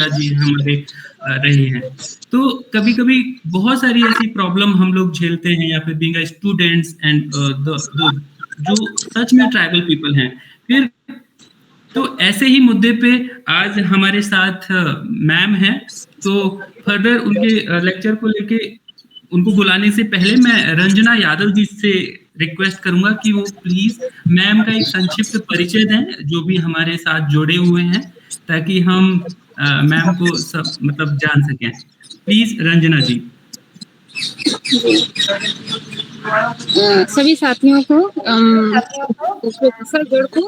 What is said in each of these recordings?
रंजना जी हमारे रहे हैं। तो कभी-कभी बहुत सारी ऐसी प्रॉब्लम हम लोग झेलते हैं, या फिर बीइंग अ स्टूडेंट्स एंड जो सच में ट्राइबल पीपल हैं। फिर तो ऐसे ही मुद्दे पे आज हमारे साथ मैम हैं, तो फर्दर उनके लेक्चर को लेके उनको बुलाने से पहले मैं रंजना यादव जी से रिक्वेस्ट करूंगा कि वो प्लीज मैम का एक संक्षिप्त परिचय दें, जो भी हमारे साथ जुड़े हुए हैं, ताकि हम मैम को सब मतलब जान सकें। प्लीज रंजना जी। सभी साथियों को प्रोफेसर गढ़ को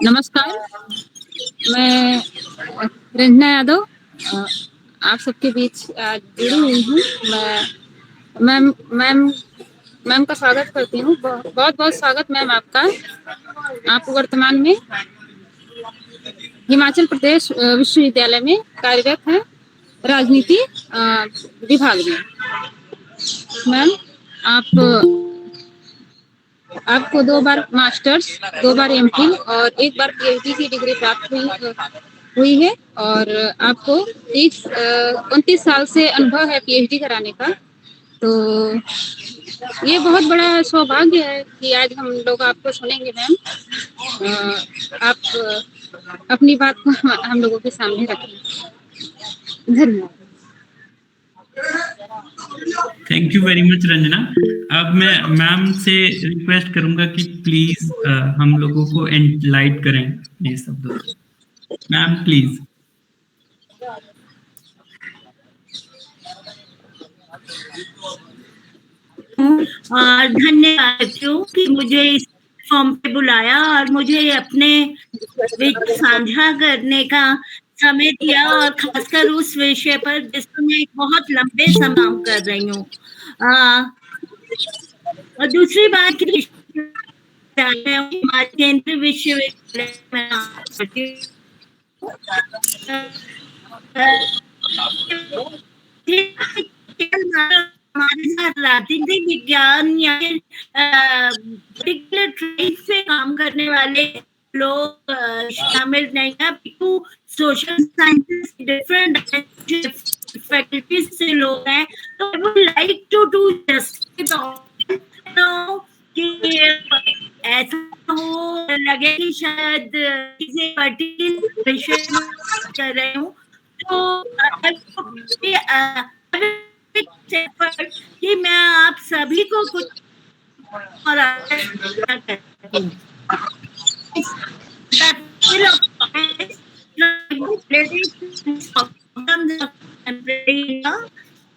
नमस्कार। मैं रंजना यादव आप सबके बीच जुड़ी हुई हूँ। मैं मैम का स्वागत करती हूँ। बहुत बहुत स्वागत मैम आपका। आप वर्तमान में हिमाचल प्रदेश विश्वविद्यालय में कार्यरत हैं, राजनीति विभाग में। मैम आपको 2 बार मास्टर्स, 2 बार एमफिल और 1 बार पीएचडी की डिग्री प्राप्त हुई है, और आपको 29 साल से अनुभव है पीएचडी कराने का। तो ये बहुत बड़ा सौभाग्य है कि आज हम लोग आपको सुनेंगे मैम। आप अपनी बात को हम लोगों के सामने रखें। धन्यवाद। Thank you very much Ranjana. अब मैं मैम से रिक्वेस्ट करूंगा कि प्लीज हम लोगों को एनलाइट करें ये शब्दों से। Ma'am please. धन्यवाद कि मुझे इस फॉर्म पे बुलाया और मुझे अपने विचार साझा करने का समय दिया, और खासकर उस विषय पर जिसमें मैं एक बहुत लंबे समय काम कर रही हूँ। और दूसरी बात की केंद्रीय विश्वविद्यालय में हमारे साथ राजनीतिक विज्ञान या पर्टिकुलर ट्रेड से काम करने वाले लोग शामिल नहीं है। सोशल साइंसेस डिफरेंट फैकल्टीज से लोग हैं। तो I would like to do justice कि ऐसा हो लगे कि शायद किसी पर्टिकुलर विषय में कर रही हूँ, तो कि मैं आप सभी को कुछ और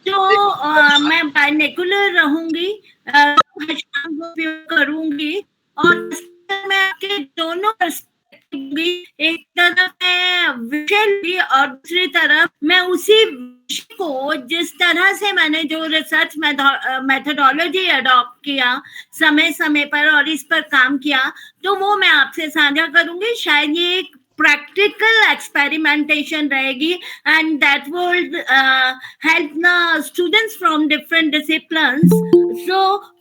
तो मैं बाइनेकुलर रहूंगी, करूंगी, और मैं आपके दोनों एक तरफ मैं विषय और दूसरी तरफ मैं उसी विषय को जिस तरह से मैंने जो रिसर्च मेथोडोलॉजी अडॉप्ट किया समय समय पर और इस पर काम किया, तो वो मैं आपसे साझा करूंगी। शायद ये एक practical experimentation रहेगी, and that will help the students from different disciplines. So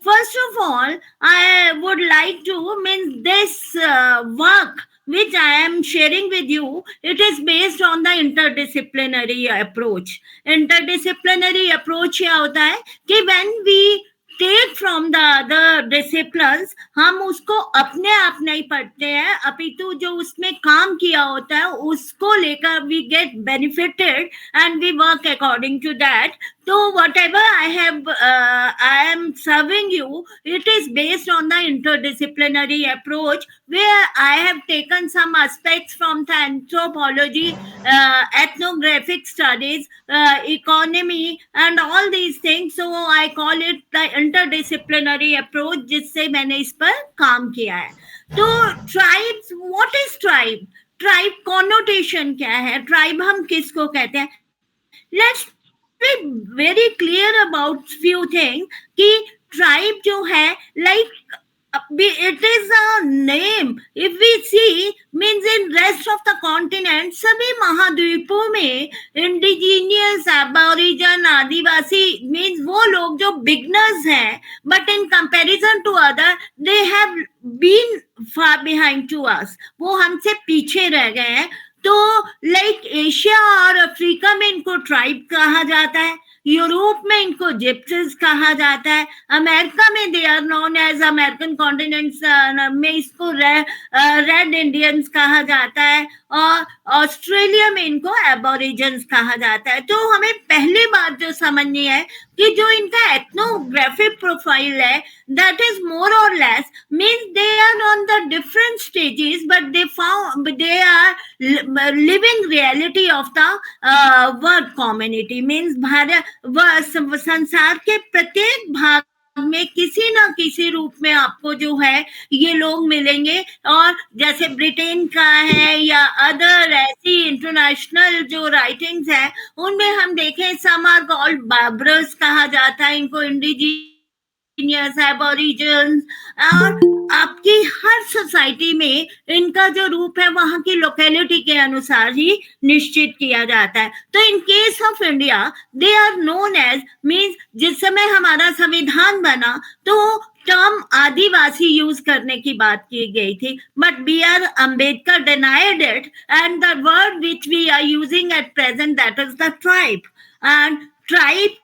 first of all, I would like to mean this work which I am sharing with you, it is based on the interdisciplinary approach. Interdisciplinary approach क्या होता है कि when we take from the other disciplines, हम उसको अपने आप नहीं पढ़ते हैं, अपितु जो उसमें काम किया होता है उसको लेकर we get benefited and we work according to that. So whatever I am serving you, it is based on the interdisciplinary approach, where I have taken some aspects from the anthropology, ethnographic studies, economy, and all these things. So I call it the interdisciplinary approach, जिससे मैंने इस पर काम किया है। तो tribes, what is tribe? Tribe connotation क्या है? ट्राइब हम किसको कहते हैं? Let's be very clear about few thing कि ट्राइब जो है, like it is a name. If we see, means in rest of the continent, सभी महाद्वीपों में indigenous, aboriginal, आदिवासी means वो लोग जो beginners हैं, but in comparison to other, they have been far behind to us. वो हमसे पीछे रह गए हैं। तो लाइक एशिया और अफ्रीका में इनको ट्राइब कहा जाता है, यूरोप में इनको जिप्सिस कहा जाता है, अमेरिका में they are known as American continents में इसको रेड इंडियंस कहा जाता है, और ऑस्ट्रेलिया में इनको एबोरिजिन्स कहा जाता है। तो हमें पहली बात जो समझनी है कि जो इनका एथनोग्राफिक प्रोफाइल है, that is more or less means they are on the different stages, but they are living reality of the world community, means संसार के प्रत्येक भाग में किसी ना किसी रूप में आपको जो है ये लोग मिलेंगे। और जैसे ब्रिटेन का है या अदर ऐसी इंटरनेशनल जो राइटिंग्स है उनमें हम देखें, सम आर कॉल्ड बार्बरस कहा जाता है इनको, इंडिजिनियस, एबोरिजिन्स, और आपकी हर सोसाइटी में इनका जो रूप है वहां की लोकेलिटी के अनुसार ही निश्चित किया जाता है। तो in case of India they are known as, means जिस समय हमारा संविधान बना तो टर्म आदिवासी यूज करने की बात की गई थी, but B R Ambedkar denied it, and the word which we are using at present, that is the tribe. And tribe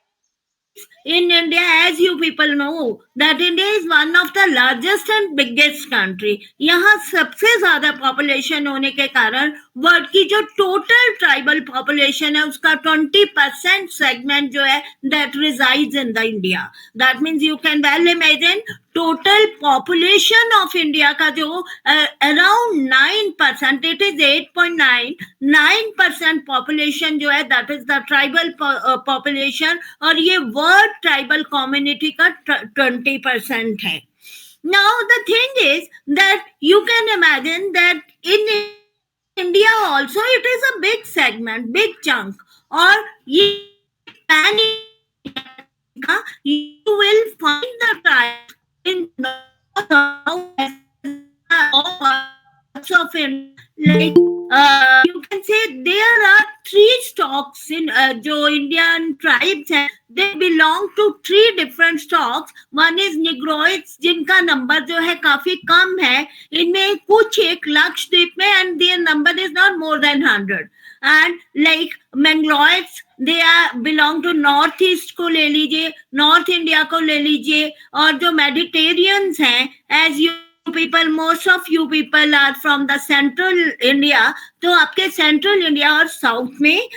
in India, as you people know, that India is one of the largest and biggest country. यहाँ सबसे ज्यादा population होने के कारण world की जो total tribal population है उसका 20% सेगमेंट जो है that resides in the India. That means you can well imagine total population of India का जो अराउंड 9%, इट इज 8.9% पॉपुलेशन जो है that is the tribal population, और ये वर्ल्ड ट्राइबल कम्युनिटी का 20% है। Now the thing is that you can imagine that in India also it is a big segment, big chunk, और ये pan you will find the tribe in the parts of India. Like you can say there are 3 stocks in जो Indian tribes हैं, they belong to 3 different stocks. One is Negroids, जिनका number जो है काफी कम है, इनमें कुछ एक लक्षद्वीप में, and their number is not more than 100. And like Mangaloids, they are belong to north east को ले लीजिए, नॉर्थ इंडिया को ले लीजिए, और जो मेडिटेरियंस हैं, as you people, most of you people are from the central India, तो आपके सेंट्रल इंडिया और साउथ में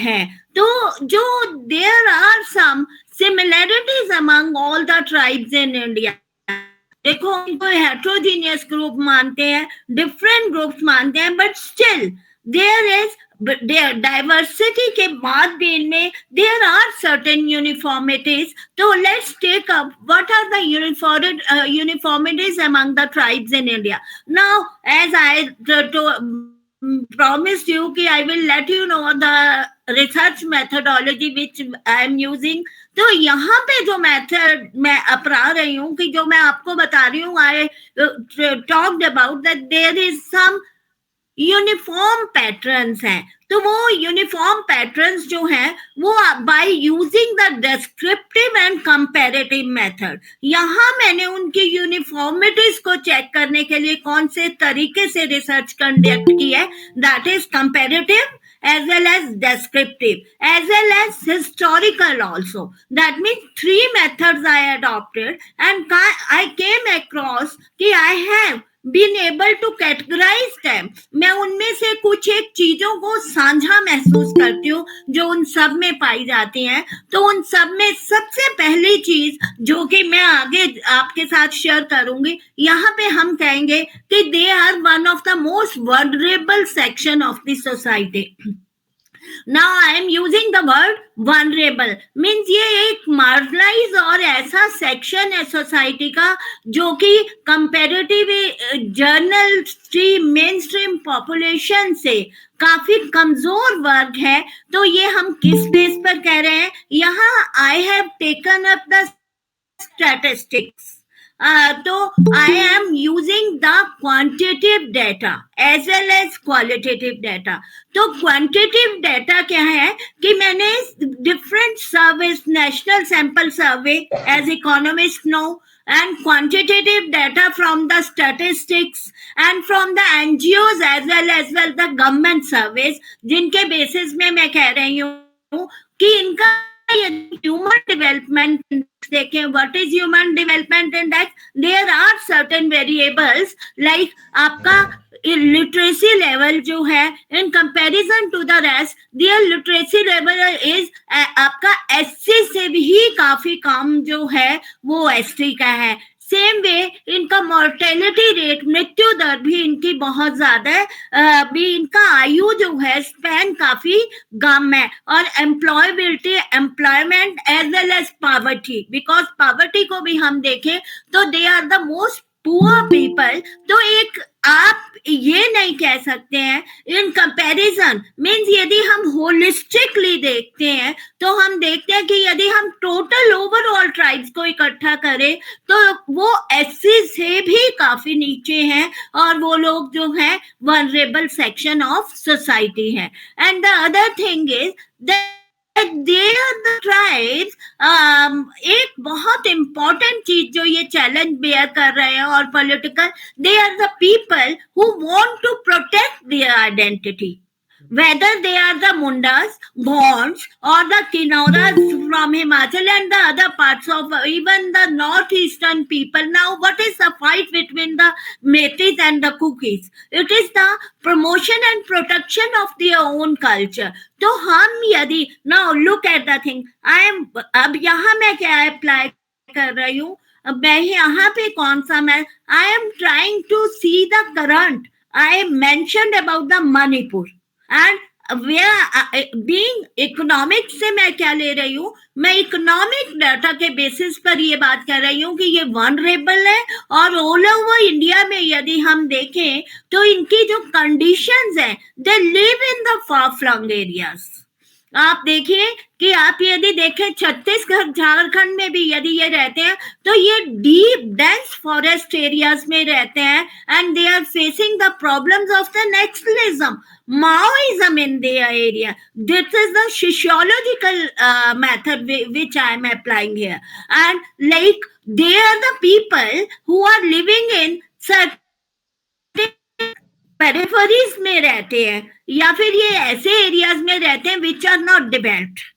है। तो जो there are some similarities among all the tribes in India. देखो इनको हेट्रोजीनियस ग्रुप मानते हैं, डिफरेंट ग्रुप्स मानते हैं, but still there is diversity के बाद भी इनमें देयर आर सर्टेन यूनिफॉर्मिटीज। तो let's take up what are the uniformities among the tribes in India. Now as I promised you कि I will let you know the research methodology which I am using. तो यहाँ पे जो method मैं अपना रही हूँ, कि जो मैं आपको बता रही हूँ, I talked about that there is some uniform patterns हैं। तो वो यूनिफॉर्म पैटर्न्स जो हैं वो by using the descriptive and comparative method, यहाँ मैंने उनकी यूनिफॉर्मिटीज को चेक करने के लिए कौन से तरीके से रिसर्च कंडक्ट की है, that is comparative as well as descriptive as well as historical also. That means 3 methods I adopted, and I came across कि I have been able to categorize them. मैं उनमें से कुछ एक चीजों को साझा महसूस करती हूँ जो उन सब में पाई जाती हैं। तो उन सब में सबसे पहली चीज जो कि मैं आगे आपके साथ शेयर करूंगी, यहाँ पे हम कहेंगे कि they are one of the most vulnerable section of the society. Now I am using the word vulnerable, means ये एक marginalized और ऐसा सेक्शन है सोसाइटी का जो कि comparative journal stream, main stream population से काफी कमजोर वर्ग है। तो ये हम किस बेस पर कह रहे हैं, यहाँ I have taken up the statistics. तो I am using the quantitative data as well as qualitative data. तो quantitative data क्या है कि मैंने different surveys, national sample survey as economists know, and quantitative data from the statistics and from the NGOs as well the government surveys, जिनके basis में मैं कह रही हूँ कि इनका ह्यूमन डेवलपमेंट देखें, what is human development index, there are certain variables like आपका लिटरेसी लेवल जो है in comparison to the rest, there literacy level is आपका एससी से भी काफी कम जो है वो एसटी का है। सेम वे इनका मोर्टेलिटी रेट, मृत्यु दर भी इनकी बहुत ज्यादा है, भी इनका आयु जो है स्पैन काफी कम है, और employability, employment as well as poverty, because poverty को भी हम देखें तो they are the most poor people. तो एक आप ये नहीं कह सकते हैं इन कंपैरिजन, मीन्स यदि हम होलिस्टिकली देखते हैं तो हम देखते हैं कि यदि हम टोटल ओवरऑल ट्राइब्स को इकट्ठा करें तो वो एससी से भी काफी नीचे हैं, और वो लोग जो हैं वनरेबल सेक्शन ऑफ सोसाइटी हैं। And the other thing is they are the tribes, एक बहुत important चीज जो ये challenge bear कर रहे हैं और political, they are the people who want to protect their identity, whether they are the Mundas, Gonds or the Kinauras from Himachal and the other parts of even the northeastern people. Now what is the fight between the Metis and the Kukis? It is the promotion and protection of their own culture. तो हम यदि now look at the thing, I am अब यहाँ मैं क्या apply कर रही हूँ, अब मैं यहाँ पे कौन सा मैं I am trying to see the current. I mentioned about the Manipur and where being economic से मैं क्या ले रही हूँ, मैं इकोनॉमिक डाटा के बेसिस पर ये बात कर रही हूँ कि ये वनरेबल है, और ऑल ओवर इंडिया में यदि हम देखें तो इनकी जो कंडीशंस हैं, they live in the far flung areas. आप देखिए कि आप यदि देखें छत्तीसगढ़, झारखंड में भी यदि ये रहते हैं तो ये डीप डेंस फॉरेस्ट एरियाज में रहते हैं, and they are facing the problems of the naxalism, Maoism in their area. This is the sociological method which I am applying here. And like they are the people who are living in certain peripheries में रहते हैं, या फिर ये ऐसे areas में रहते हैं which are not developed.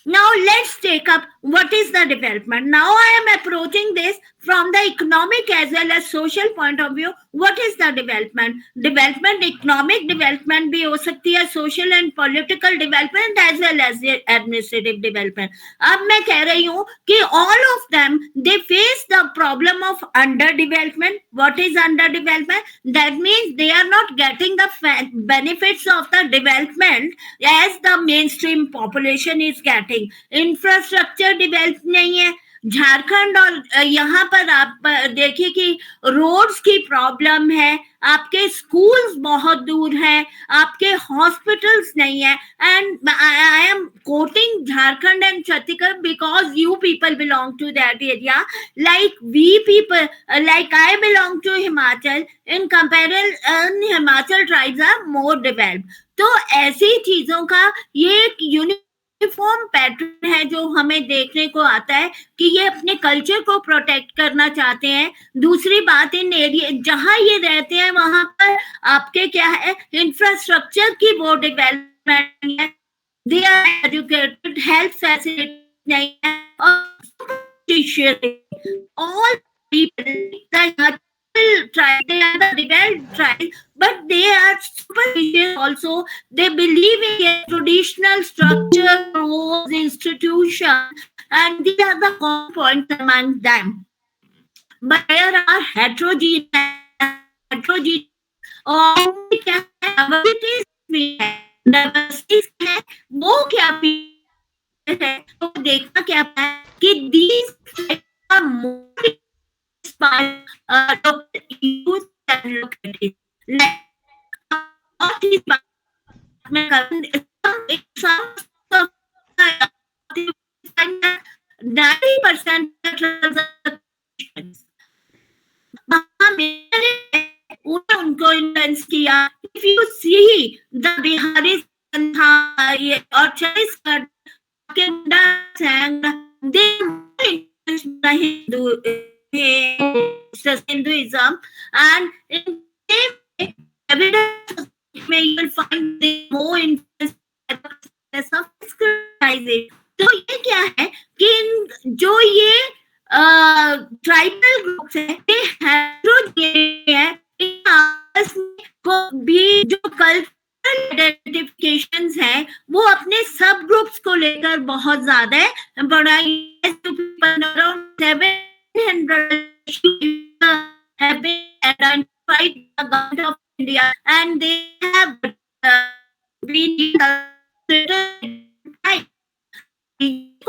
Now let's take up what is the development. Now I am approaching this from the economic as well as social point of view. What is the development? Development, economic development भी हो सकती है, social and political development as well as administrative development. अब मैं कह रही हूँ कि all of them they face the problem of underdevelopment. What is underdevelopment? That means they are not getting the benefits of the development as the mainstream population is getting. Infrastructure develop नहीं है झारखंड, और यहाँ पर आप देखिए कि roads की problem है, आपके स्कूल्स बहुत दूर हैं, आपके हॉस्पिटल्स नहीं है, and I am quoting Jharkhand and Chhattisgarh because you people belong to that area, like we people, like I belong to Himachal, in comparison Himachal tribes are more developed. तो ऐसी चीजों का ये एक यूनिफॉर्म पैटर्न है जो हमें देखने को आता है कि ये अपने कल्चर को प्रोटेक्ट करना चाहते हैं। दूसरी बात, इन एरिया जहां ये रहते हैं वहां पर आपके क्या है, इंफ्रास्ट्रक्चर की वो डेवलपमेंट है, they are educated, health facility नहीं है, all people tribe, they are the rebel tribe, but they are superstitious also. They believe in a traditional structure, rules, institution, and these are the common points among them. But there are heterogeneous और क्या diversities भी है, diversities है, वो क्या है, तो देखना क्या है कि these are more by use and localities. Like some 90% उनको इन्फ्लुएंस किया। If you see the Biharis और छत्तीसगढ़ के they Hindu Hinduism, and in same way, evidence may you will find the more influence by the process of discretization. तो ये क्या है कि जो ये ट्राइबल ग्रुप्स है, ये हेटेरोजेनियस है, इन आपस में को भी जो कल्चरल आइडेंटिफिकेशंस हैं वो अपने सब ग्रुप्स को लेकर बहुत ज्यादा है बड़ा around 700 have been identified by the government of India, and they have been considered right. It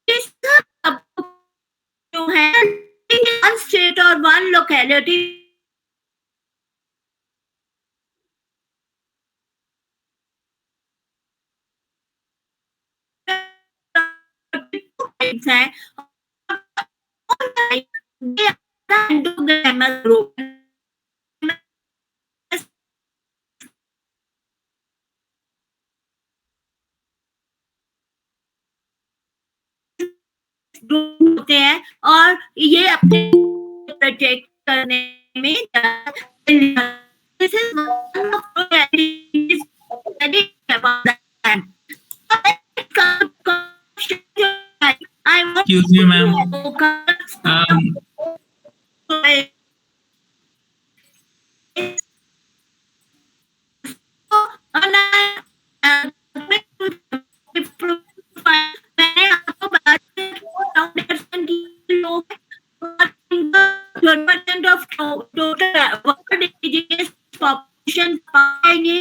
is जो है one state or one locality है, they are the endogamous group. होते हैं और ये अपने प्रोटेक्ट करने में this is one of the activities about that. I want Excuse me, ma'am. मैंने आपको बताया of total world indigenous population पाएंगे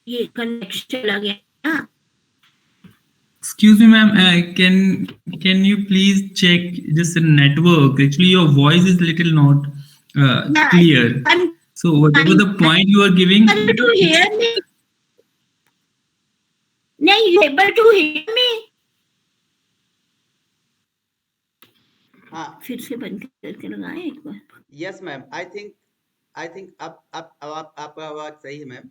ये कनेक्शन चला गया. Excuse me, ma'am. Can you please check this network? Actually, your voice is little not clear. So whatever the point you are giving. Able to hear me? No, you able to hear me? हाँ. फिर से बंद करके लगाएं एक बार. Yes, ma'am. I think अब आपका आवाज सही है, ma'am.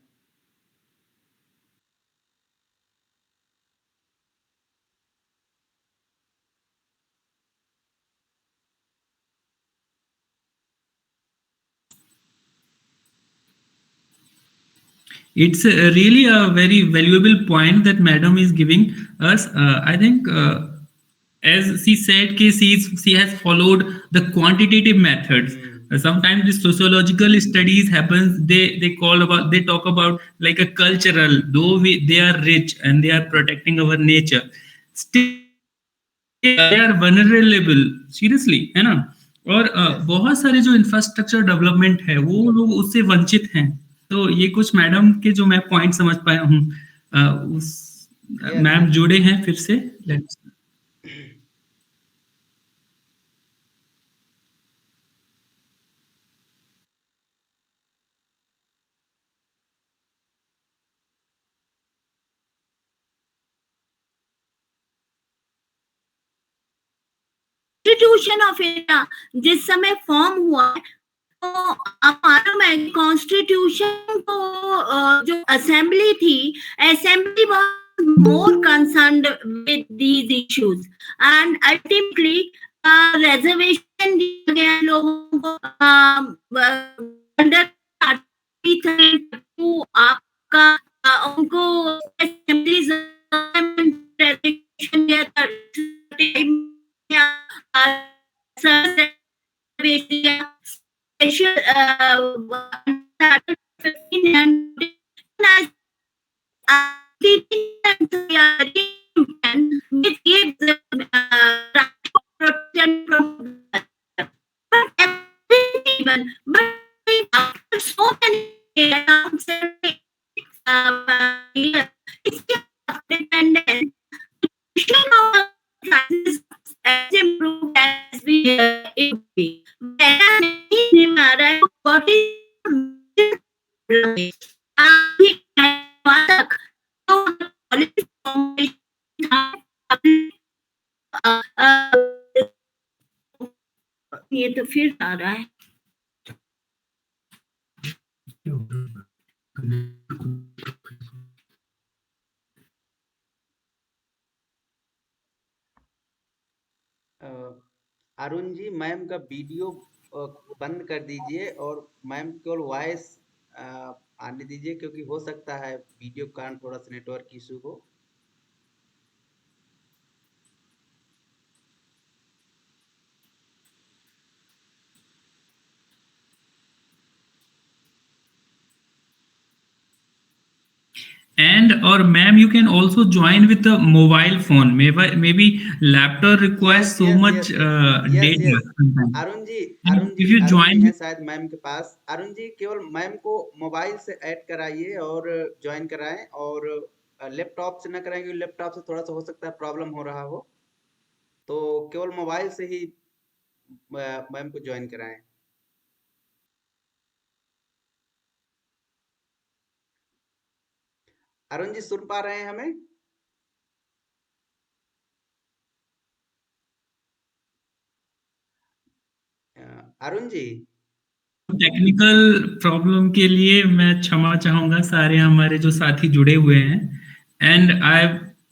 It's really a very valuable point that madam is giving us. I think as she said, she has followed the quantitative methods. Sometimes the sociological studies happens. They talk about like a cultural. Though they are rich and they are protecting our nature, still they are vulnerable. Seriously, है ना? और बहुत सारे जो infrastructure development है वो लोग उससे वंचित हैं. तो ये कुछ मैडम के जो मैं पॉइंट समझ पाया हूँ, उस मैम जुड़े हैं फिर से. कॉन्स्टिट्यूशन ऑफ इंडिया जिस समय फॉर्म हुआ तो आप मालूम है कॉन्स्टिट्यूशन को जो असेंबली थी, assembly was more concerned with these issues and ultimately reservation दिया गया लोगों को अंडर आपका उनको असेंबली रिजर्वेशन दिया था. Special 1500 which gives protection from everyone, but after so many years independence as improved as we it be. What ये तो फिर आ रहा है. अरुण जी, मैम का वीडियो बंद कर दीजिए और मैम केवल वॉइस आने दीजिए, क्योंकि हो सकता है वीडियो का थोड़ा सा नेटवर्क इशू हो। And or ma'am, you can also join with a mobile phone. Maybe laptop requires yes so yes much yes yes yes data yes. sometimes. Arun ji, And Arun ji, if you Arun ji join हैं with, शायद ma'am के पास। अरुण जी, केवल ma'am को mobile से add कराइए और join कराएं, और लैपटॉप से ना कराएं, क्योंकि लैपटॉप से थोड़ा सा हो सकता है प्रॉब्लम हो रहा हो। तो केवल मोबाइल से ही मैम को ज्वाइन कराएं। अरुण जी, सुन पा रहे हैं हमें? अरुण जी। टेक्निकल प्रॉब्लम के लिए मैं क्षमा चाहूंगा, सारे हमारे जो साथी जुड़े हुए हैं, and I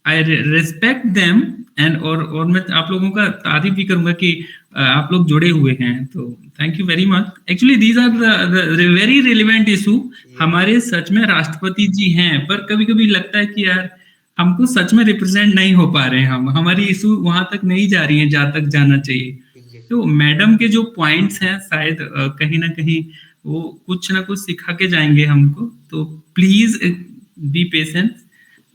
I respect them, and और मैं आप लोगों का तारीफ भी करूंगा कि आप लोग जुड़े हुए हैं, तो thank you very much. Actually these are the very relevant issue. Yes हमारे सच में राष्ट्रपति जी हैं, पर कभी कभी लगता है कि यार हमको सच में रिप्रेजेंट नहीं हो पा रहे हैं, हम हमारी इशू वहां तक नहीं जा रही है जहां तक जाना चाहिए। तो एग्जैक्टली। मैडम के जो पॉइंट्स हैं शायद कहीं ना कहीं वो कुछ ना कुछ सिखा के जाएंगे हमको, तो please be patient.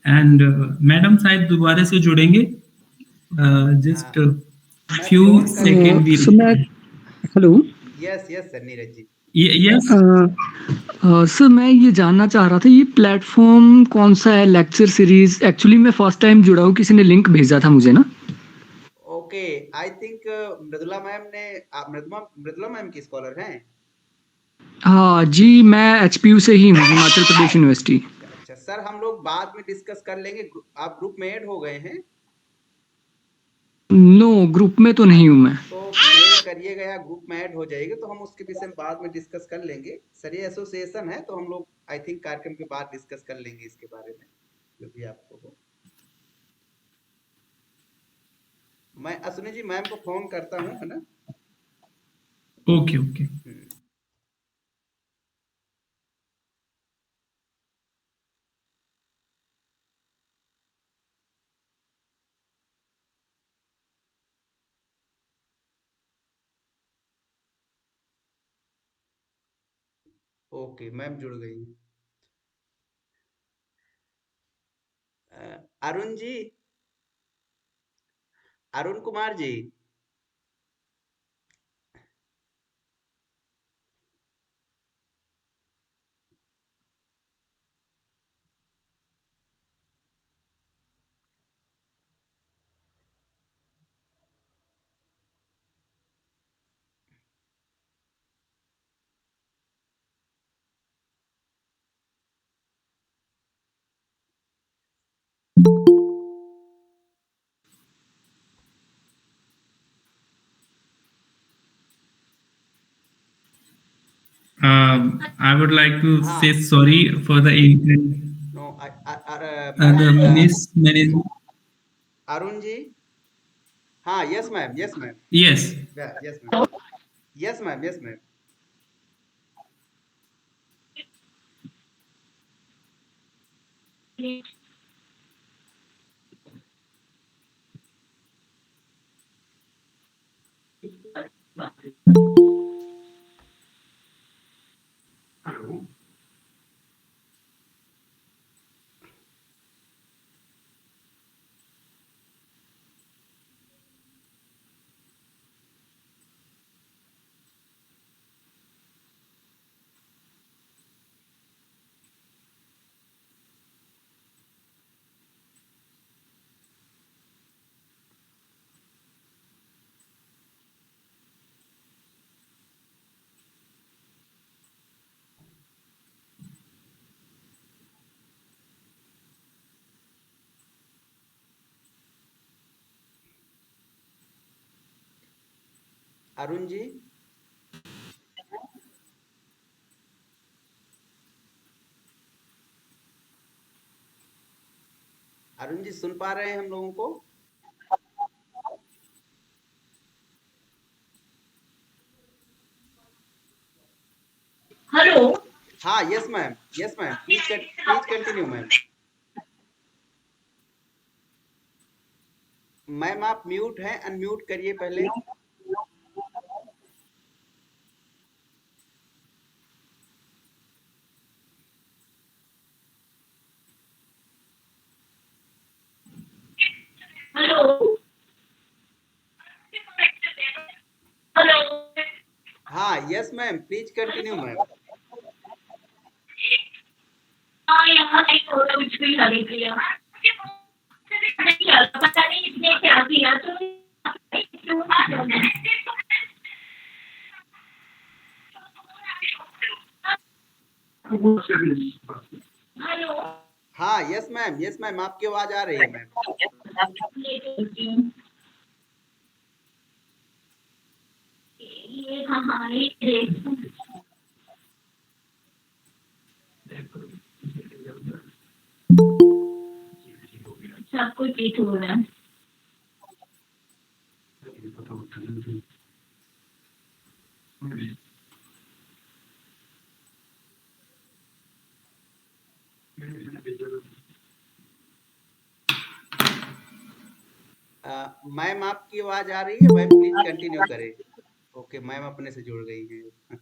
And madam शायद दोबारा से जुड़ेंगे, जस्ट मैं फ्यू फोन कर सेकेंड भी सर मैं hello. Yes yes sir, Neeraj ji. Yes. Sir मैं ये जानना चाह रहा था, ये प्लेटफॉर्म कौन सा है, लेक्चर सीरीज? एक्चुअली मैं फर्स्ट टाइम जुड़ा हूँ, किसी ने लिंक भेजा था मुझे ना। Okay, I think Mridula ma'am ने मृदुला मैम की स्कॉलर हैं। हाँ जी, मैं एचपीयू से ही हूँ, हिमाचल प्रदेश यूनिवर्सिटी। अच्छा सर, हम लोग बाद में डिस्कस कर लेंगे। आप ग्रुप में ऐड हो गए हैं? नो, ग्रुप में तो नहीं हूँ मैं। तो मेल करिएगा या ग्रुप में ऐड हो जाएगा, तो हम उसके विषय में बाद में डिस्कस कर लेंगे। सर ये एसोसिएशन है, तो हम लोग आई थिंक कार्यक्रम के बाद डिस्कस कर लेंगे इसके बारे में, जो भी आपको हो। मैं अश्विनी जी मैम को फोन करता हूँ, है ना? Okay okay. ओके, मैम जुड़ गई। Arun ji, Arun Kumar ji. I would like to हाँ। say sorry for the नो, miss management. अरुण जी। हाँ, yes ma'am, yes ma'am, Yes. Yes ma'am, yes ma'am, yes ma'am. Arun ji, Arun ji सुन पा रहे हैं हम लोगों को? हाँ, yes ma'am, please continue ma'am. Ma'am आप म्यूट हैं, अनम्यूट करिए पहले। Hello hello. हाँ, yes ma'am, please continue ma'am. हाँ, यहाँ एक फोटो कुछ भी लगी थी यार। पता नहीं इसने क्या किया तो हेलो। हाँ, यस मैम, आपकी आवाज आ रही है मैम। ये हमारी सब कुछ ठीक हो रहा है। मैम आपकी आवाज आ रही है मैम, प्लीज कंटिन्यू करें। ओके, मैम अपने से जुड़ गई हैं।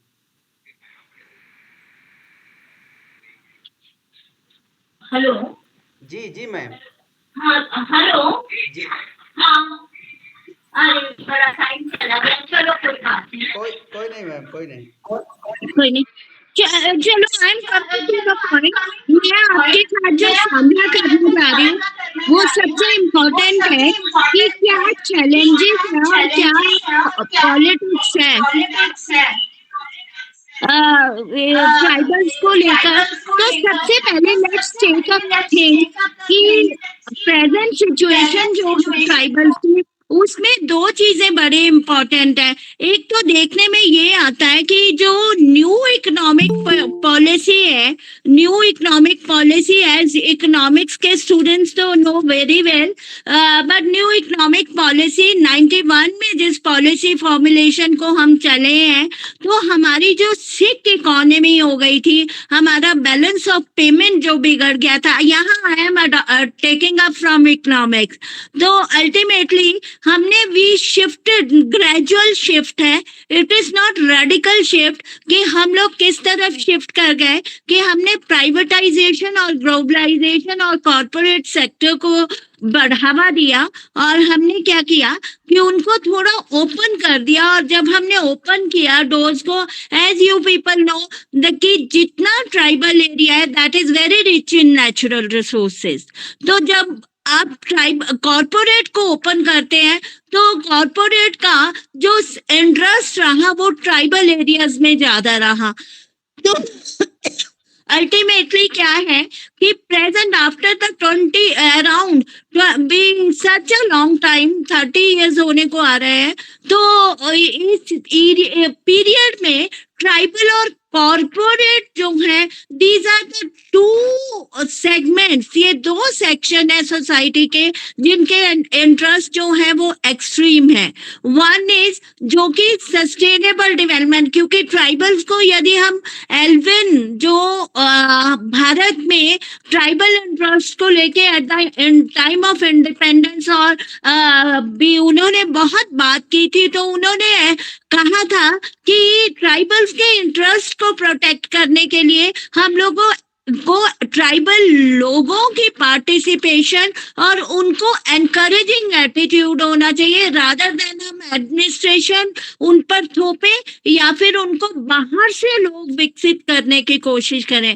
हेलो। जी मैम। हाँ हेलो। जी, हाँ, अरे बड़ा टाइम चला गया, चलो कोई बात नहीं। कोई नहीं मैम, कोई नहीं। कोई नहीं। चलो I am coming to the point. मैं आपके साथ जो सामना करने जा रही हूँ वो सबसे इम्पोर्टेंट है कि क्या चैलेंजेस है और क्या पॉलिटिक्स है ट्राइबल्स को लेकर। तो सबसे पहले लेट्स टेक अप थिंग कि प्रेजेंट सिचुएशन जो है ट्राइबल्स की, उसमें दो चीजें बड़े इम्पोर्टेंट है। एक तो देखने में ये आता है कि जो न्यू इकोनॉमिक पॉलिसी है, new economic policy as economics के स्टूडेंट्स तो know very well, but new economic policy 91 में जिस पॉलिसी फॉर्मुलेशन को हम चले हैं, तो हमारी जो सिक इकोनॉमी हो गई थी, हमारा बैलेंस ऑफ पेमेंट जो बिगड़ गया था। यहाँ I am taking up from economics. तो अल्टीमेटली हमने वी शिफ्टेड, ग्रेजुअल शिफ्ट है, it is not radical shift कि हम लोग किस तरफ शिफ्ट कर गए कि हमने प्राइवेटाइजेशन और ग्लोबलाइजेशन और कॉर्पोरेट सेक्टर को बढ़ावा दिया और हमने क्या किया कि उनको थोड़ा ओपन कर दिया। और जब हमने ओपन किया डोर्स को, एज यू पीपल नो कि जितना ट्राइबल एरिया है that is very rich in natural resources. तो जब आप ट्राइब कॉर्पोरेट को ओपन करते हैं तो कॉर्पोरेट का जो इंटरेस्ट रहा वो ट्राइबल एरियाज में ज्यादा रहा। तो अल्टीमेटली क्या है कि present after the 20 around be such a long time, 30 years होने को आ रहे हैं, तो इस पीरियड में ट्राइबल और कॉर्पोरेट जो है, these are the two segments, ये दो सेक्शन है सोसाइटी के जिनके इंटरेस्ट जो है वो एक्सट्रीम है। वन इज जो कि सस्टेनेबल डेवलपमेंट, क्योंकि ट्राइबल्स को यदि हम एल्विन जो भारत में ट्राइबल इंटरेस्ट को लेके at the time of independence और भी उन्होंने बहुत बात की थी, तो उन्होंने कहा था कि ट्राइबल्स के इंटरेस्ट को प्रोटेक्ट करने के लिए हम लोगों को ट्राइबल लोगों की पार्टिसिपेशन और उनको एनकरेजिंग एटीट्यूड होना चाहिए, रादर देन हम एडमिनिस्ट्रेशन उन पर थोपे या फिर उनको बाहर से लोग विकसित करने की कोशिश करें।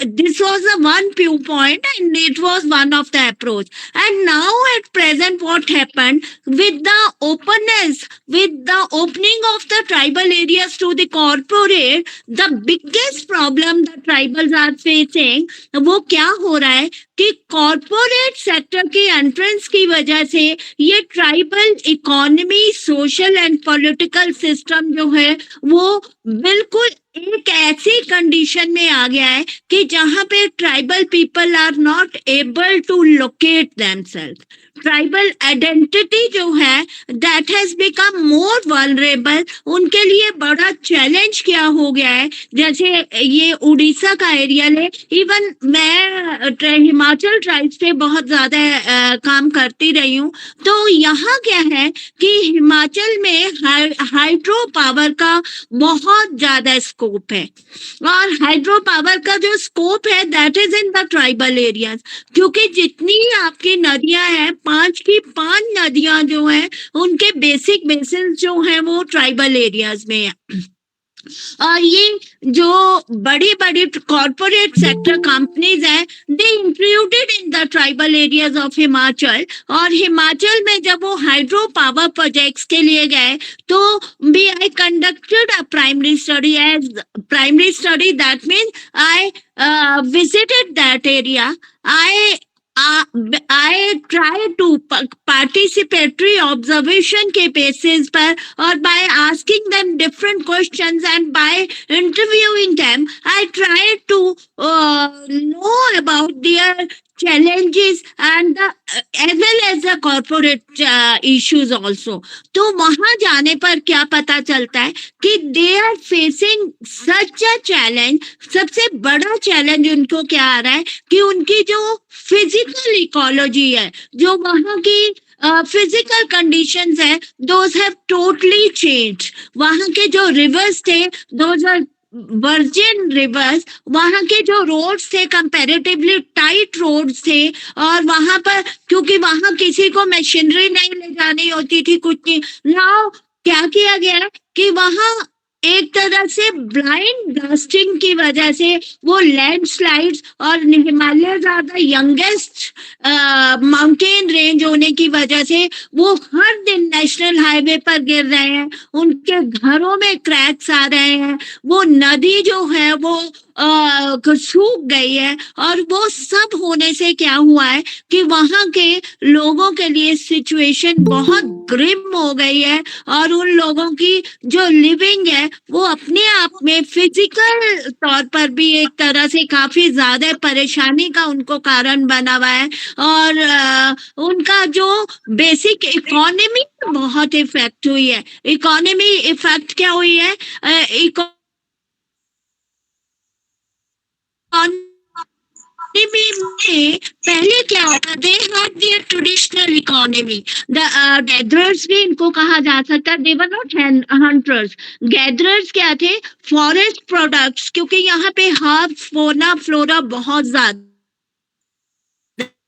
This was the one view point and it was one of the approach. And now at present what happened with the openness, with the opening of the tribal areas to the corporate, the biggest problem the tribals are facing, वो क्या हो रहा है कि corporate sector के entrance की वजह से ये tribal economy, social and political system जो है वो बिल्कुल एक ऐसी कंडीशन में आ गया है कि जहां पे tribal people are not able to locate themselves. Tribal identity जो है that has become more vulnerable, उनके लिए बड़ा चैलेंज क्या हो गया है। जैसे ये उड़ीसा का एरिया ले, इवन मैं हिमाचल ट्राइब से बहुत ज्यादा काम करती रही हूँ, तो यहाँ क्या है कि हिमाचल में हाइड्रो पावर का बहुत ज्यादा स्कोप है, और हाइड्रो पावर का जो स्कोप है that is in the tribal areas, क्योंकि जितनी आपकी नदियां हैं, 5 की 5 नदियां जो हैं उनके बेसिक बेसिन जो हैं वो ट्राइबल एरियाज में है। और ये जो बड़ी बड़ी कॉर्पोरेट सेक्टर कंपनीज हैं they included in the tribal areas of Himachal, और हिमाचल में जब वो हाइड्रो पावर प्रोजेक्ट्स के लिए गए तो भी I conducted a primary study that means I visited that area. I try to participatory observation के basis पर, और by asking them different questions and by interviewing them, I try to know about their challenges and as well as the corporate issues also. तो वहां जाने पर क्या पता चलता है कि they are facing such a challenge। सबसे बड़ा चैलेंज उनको क्या आ रहा है कि उनकी जो फिजिकल इकोलॉजी है, जो वहां की फिजिकल कंडीशंस है, दोज हैव टोटली चेंज। वहां के जो रिवर्स थे, दोज आर वर्जिन रिवर्स, वहां के जो रोड्स थे कंपैरेटिवली टाइट रोड्स थे, और वहां पर क्योंकि वहां किसी को मशीनरी नहीं ले जानी होती थी, कुछ नहीं। नाउ क्या किया गया कि वहां एक तरह से ब्लाइंड ब्लास्टिंग की वजह से वो लैंडस्लाइड्स, और हिमालय ज्यादा यंगेस्ट माउंटेन रेंज होने की वजह से वो हर दिन नेशनल हाईवे पर गिर रहे हैं, उनके घरों में क्रैक्स आ रहे हैं, वो नदी जो है वो सूख गई है, और वो सब होने से क्या हुआ है कि वहां के लोगों के लिए सिचुएशन बहुत ग्रिम हो गई है, और उन लोगों की जो लिविंग है वो अपने आप में फिजिकल तौर पर भी एक तरह से काफी ज्यादा परेशानी का उनको कारण बना हुआ है, और उनका जो बेसिक इकोनॉमी बहुत इफेक्ट हुई है। इकोनॉमी इफेक्ट क्या हुई है? में पहले क्या होता, they had there traditional economy. The gatherers भी इनको कहा जा सकता है, they were not hunters. Gatherers क्या थे? फॉरेस्ट प्रोडक्ट्स, क्योंकि यहाँ पे हर्ब फौना फ्लोरा बहुत ज्यादा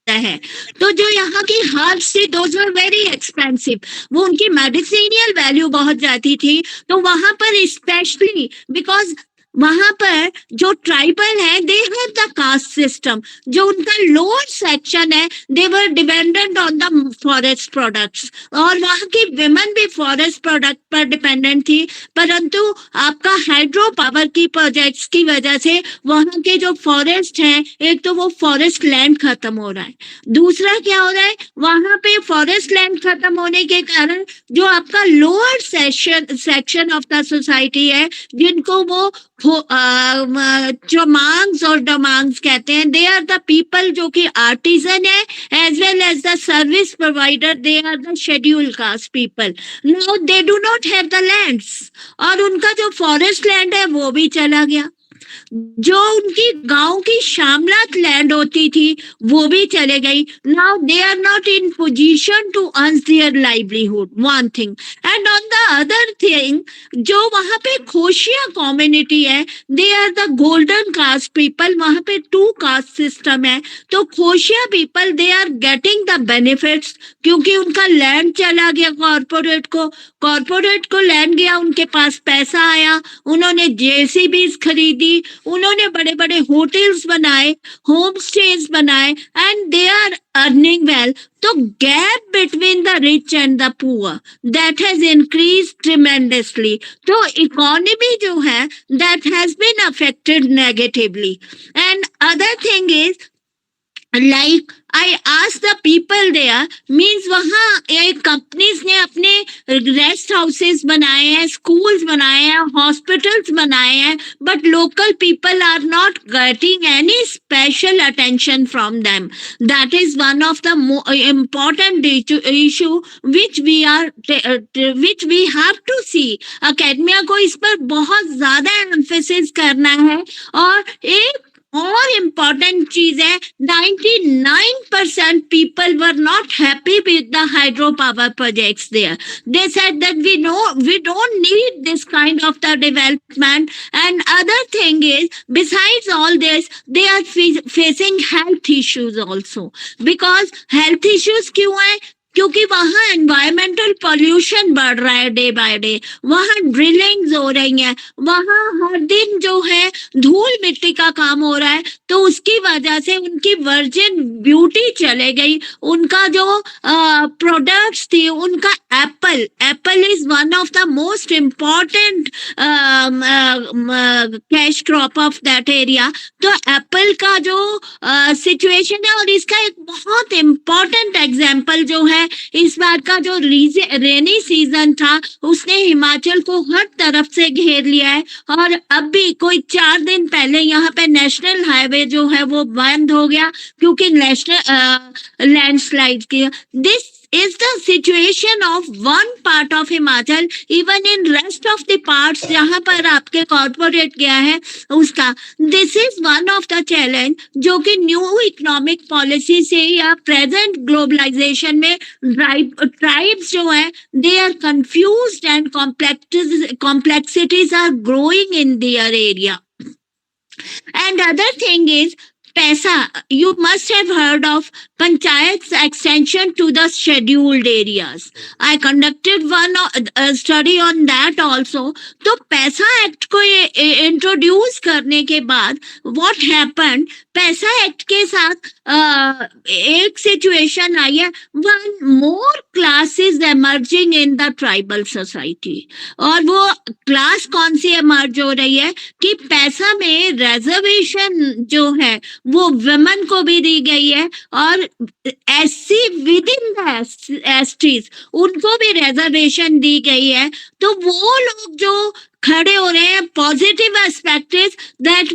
है, तो जो यहाँ की हर्ब्स थी दोज वर वेरी एक्सपेंसिव, वो उनकी मेडिसिनियल वैल्यू बहुत जाती थी। तो वहां पर स्पेशली बिकॉज वहां पर जो ट्राइबल है they have the caste system, जो उनका लोअर सेक्शन है they were dependent on the forest products, और वहां की विमेन भी फॉरेस्ट प्रोडक्ट पर डिपेंडेंट थी। परंतु आपका हाइड्रो पावर की प्रोजेक्ट्स की वजह से वहां के जो फॉरेस्ट है, एक तो वो फॉरेस्ट लैंड खत्म हो रहा है, दूसरा क्या हो रहा है वहां पे फॉरेस्ट लैंड खत्म होने के कारण जो आपका lower section of the society है, जिनको वो चोमांग्स और डोमांग्स कहते हैं, दे आर द पीपल जो कि आर्टिजन है as well as the service provider, they are the schedule caste people. Now they do not have the lands, और उनका जो फॉरेस्ट लैंड है वो भी चला गया, जो उनकी गांव की शामलात लैंड होती थी वो भी चले गई। Now they are not in position to earn their livelihood, one thing. And on the other thing, जो वहां पे खोशिया कम्युनिटी है, they are the golden caste people, वहां पे 2 कास्ट सिस्टम है। तो Khoshia people they are getting the benefits, क्योंकि उनका लैंड चला गया कॉर्पोरेट को लैंड गया, उनके पास पैसा आया, उन्होंने जेसीबीज खरीदी, उन्होंने बड़े बड़े होटल्स बनाए, होम स्टेज बनाए, and they are earning well. तो gap between the rich and the poor that has increase tremendously. तो इकोनॉमी जो है that has been affected negatively. And other thing is like I asked the people there, means वहाँ एक companies ने अपने rest houses बनाए हैं, schools बनाए हैं, हॉस्पिटल्स बनाए हैं, but local people are not getting any special attention from them. That is one of the important issue which we have to see. Academia को इस पर बहुत ज़्यादा emphasis करना है. और एक और important चीज है, 99% people were not happy with the hydropower projects there. They said that we don't need this kind of the development. And other thing is, besides all this, they are facing health issues also. Because health issues क्यों है? क्योंकि वहाँ environmental pollution बढ़ रहा है day by day, वहाँ ड्रिलिंग्स हो रही हैं, वहाँ हर दिन जो है धूल मिट्टी का काम हो रहा है, तो उसकी वजह से उनकी वर्जिन ब्यूटी चले गई, उनका जो प्रोडक्ट्स थी, उनका Apple is one of the most important cash crop of that area. तो एप्पल का जो सिचुएशन है, और इसका एक बहुत इम्पॉर्टेंट एग्जाम्पल जो है, इस बार का जो रेनी सीजन था, उसने हिमाचल को हर तरफ से घेर लिया है. और अब भी कोई 4 दिन पहले यहाँ पे नेशनल हाईवे जो है वो बंद हो गया क्योंकि नेशनल लैंडस्लाइड की. This is the situation of one part of Himachal. Even in rest of the parts जहाँ पर आपके कॉर्पोरेट गया है उसका, this is one of the challenge जो कि न्यू इकोनॉमिक पॉलिसी से या प्रेजेंट ग्लोबलाइजेशन में ट्राइब्स जो है, they are confused and complexities are growing in their area. And other thing is पैसा. You must have heard of Panchayat's extension to the scheduled areas. I conducted one study on that also. तो पैसा act को introduce करने के बाद what happened, पैसा act के साथ एक सिचुएशन आई है, one more class is emerging in the tribal society. और वो क्लास कौन सी एमर्ज हो रही है कि पैसा में रिजर्वेशन जो है वो वुमेन को भी दी गई है, और SC with in the STs उनको भी रिजर्वेशन दी गई है. तो वो लोग जो खड़े हो रहे हैं, positive aspect is that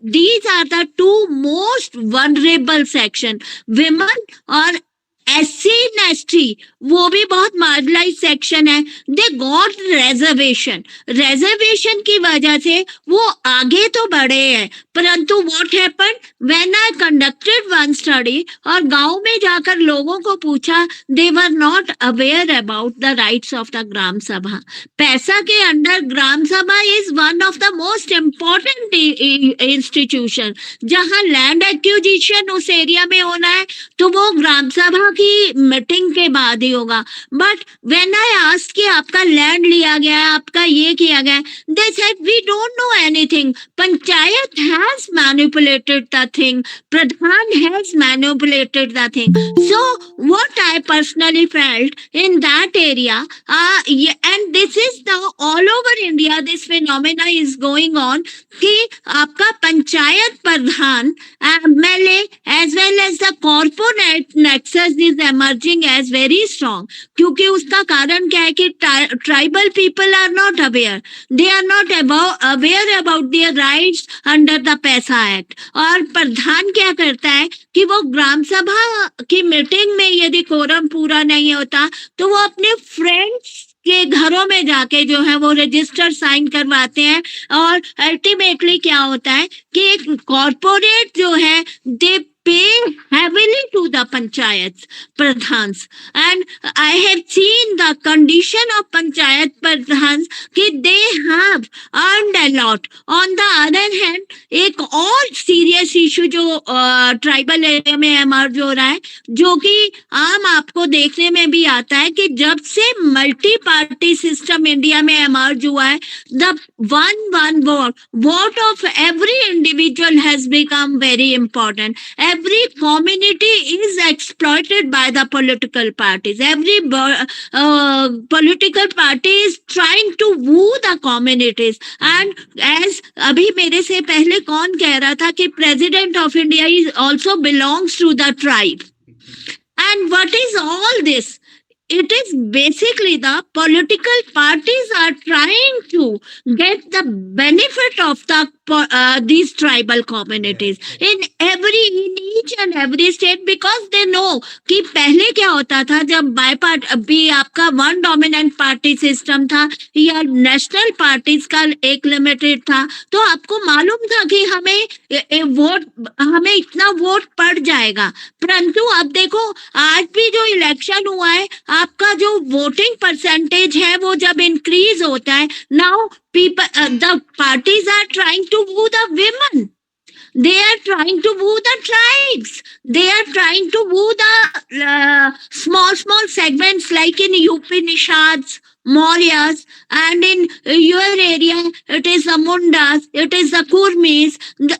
these are the 2 most vulnerable section, women और एससी एसटी, वो भी बहुत मार्जिनलाइज सेक्शन है. दे गॉट रिजर्वेशन की वजह से वो आगे तो बढ़े हैं, परंतु what happened when I conducted one study और गांव में जाकर लोगों को पूछा, they were not aware about the rights of the gram sabha. PESA के under gram sabha is one of the most important institution. जहां लैंड एक्विजिशन उस एरिया में होना है तो वो ग्राम सभा की मीटिंग के बाद ही होगा. बट व्हेन आई आस्क्ड कि आपका लैंड लिया गया है, आपका ये किया गया है, they said we don't know anything. Panchayat has manipulated the thing, pradhan has manipulated the thing. So what I personally felt in that area, and this is the all over India this phenomena is going on कि आपका panchayat pradhan MLA as well as the corporate nexus is emerging as very strong. क्योंकि उसका कारण क्या है कि tribal people are not aware, they are not aware about their rights under the PESA act. और प्रधान क्या करता है कि वो ग्राम सभा की मीटिंग में यदि कोरम पूरा नहीं होता तो वो अपने फ्रेंड्स के घरों में जाके जो है वो रजिस्टर साइन करवाते हैं. और अल्टीमेटली क्या होता है कि एक कॉर्पोरेट जो है दे pay heavily to the panchayat pradhans, and I have seen the condition of panchayat pradhans कि they have earned a lot. On the other hand, एक और सीरियस इशू जो ट्राइबल एरिया में एमर्ज हो रहा है, जो कि आम आपको देखने में भी आता है कि जब से मल्टी पार्टी सिस्टम इंडिया में एमर्ज हुआ है, the one vote of every individual has become very important. every community is exploited by the political parties. Every political party is trying to woo the communities. And as अभी मेरे से पहले कौन कह रहा था कि President of India is also belongs to the tribe. And what is all this? It is basically the political parties are trying to get the benefit of these tribal communities in each and every state, because they know कि पहले क्या होता था जब बाईपार्ट अभी आपका one dominant party system था या नेशनल पार्टीज का एक लिमिटेड था, तो आपको मालूम था कि हमें इतना वोट पड़ जाएगा। परंतु अब देखो आज भी जो इलेक्शन हुआ है, आपका जो वोटिंग परसेंटेज है वो जब इंक्रीज होता है, now the parties are trying to woo the women. They are trying to woo the tribes. They are trying to woo the small segments like in UP Nishads, Mauryas, and in your area it is the Mundas, it is the Kurmis.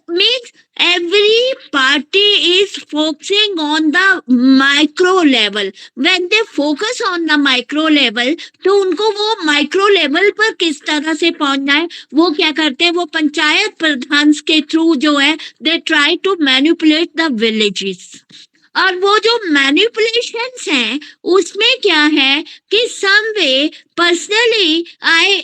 Means every party is focusing on the micro level. When they focus on the micro level, तो उनको वो micro level पर किस तरह से पहुंचना है वो क्या करते हैं, वो पंचायत प्रधान के थ्रू जो है they try to manipulate the villages. और वो जो मैनिपुलेशंस हैं उसमें क्या है कि some way personally I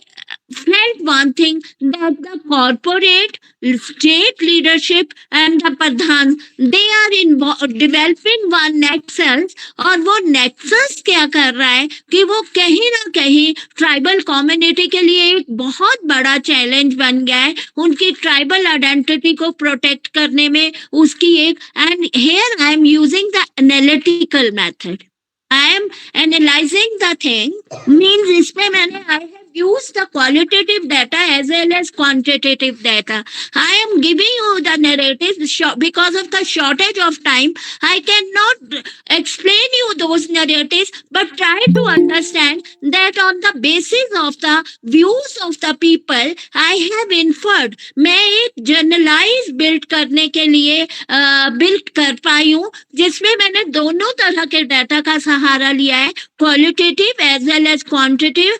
felt one thing, that the corporate, state leadership and the pradhans, they are developing one nexus, और वो nexus क्या कर रहा है कि वो कहीं ना कहीं ट्राइबल कम्युनिटी के लिए एक बहुत बड़ा चैलेंज बन गया है, उनकी ट्राइबल आइडेंटिटी को प्रोटेक्ट करने में उसकी एक। And here I am using the analytical method, I am analyzing the thing, means इसमें मैंने I have used the qualitative data as well as quantitative data. I am giving you the narratives because of the shortage of time. I cannot explain you those narratives, but try to understand that on the basis of the views of the people, I have inferred. मैं एक generalize build करने के लिए build कर पाई हूँ, जिसमें मैंने दोनों तरह के डाटा का सहारा लिया है, qualitative as well as quantitative.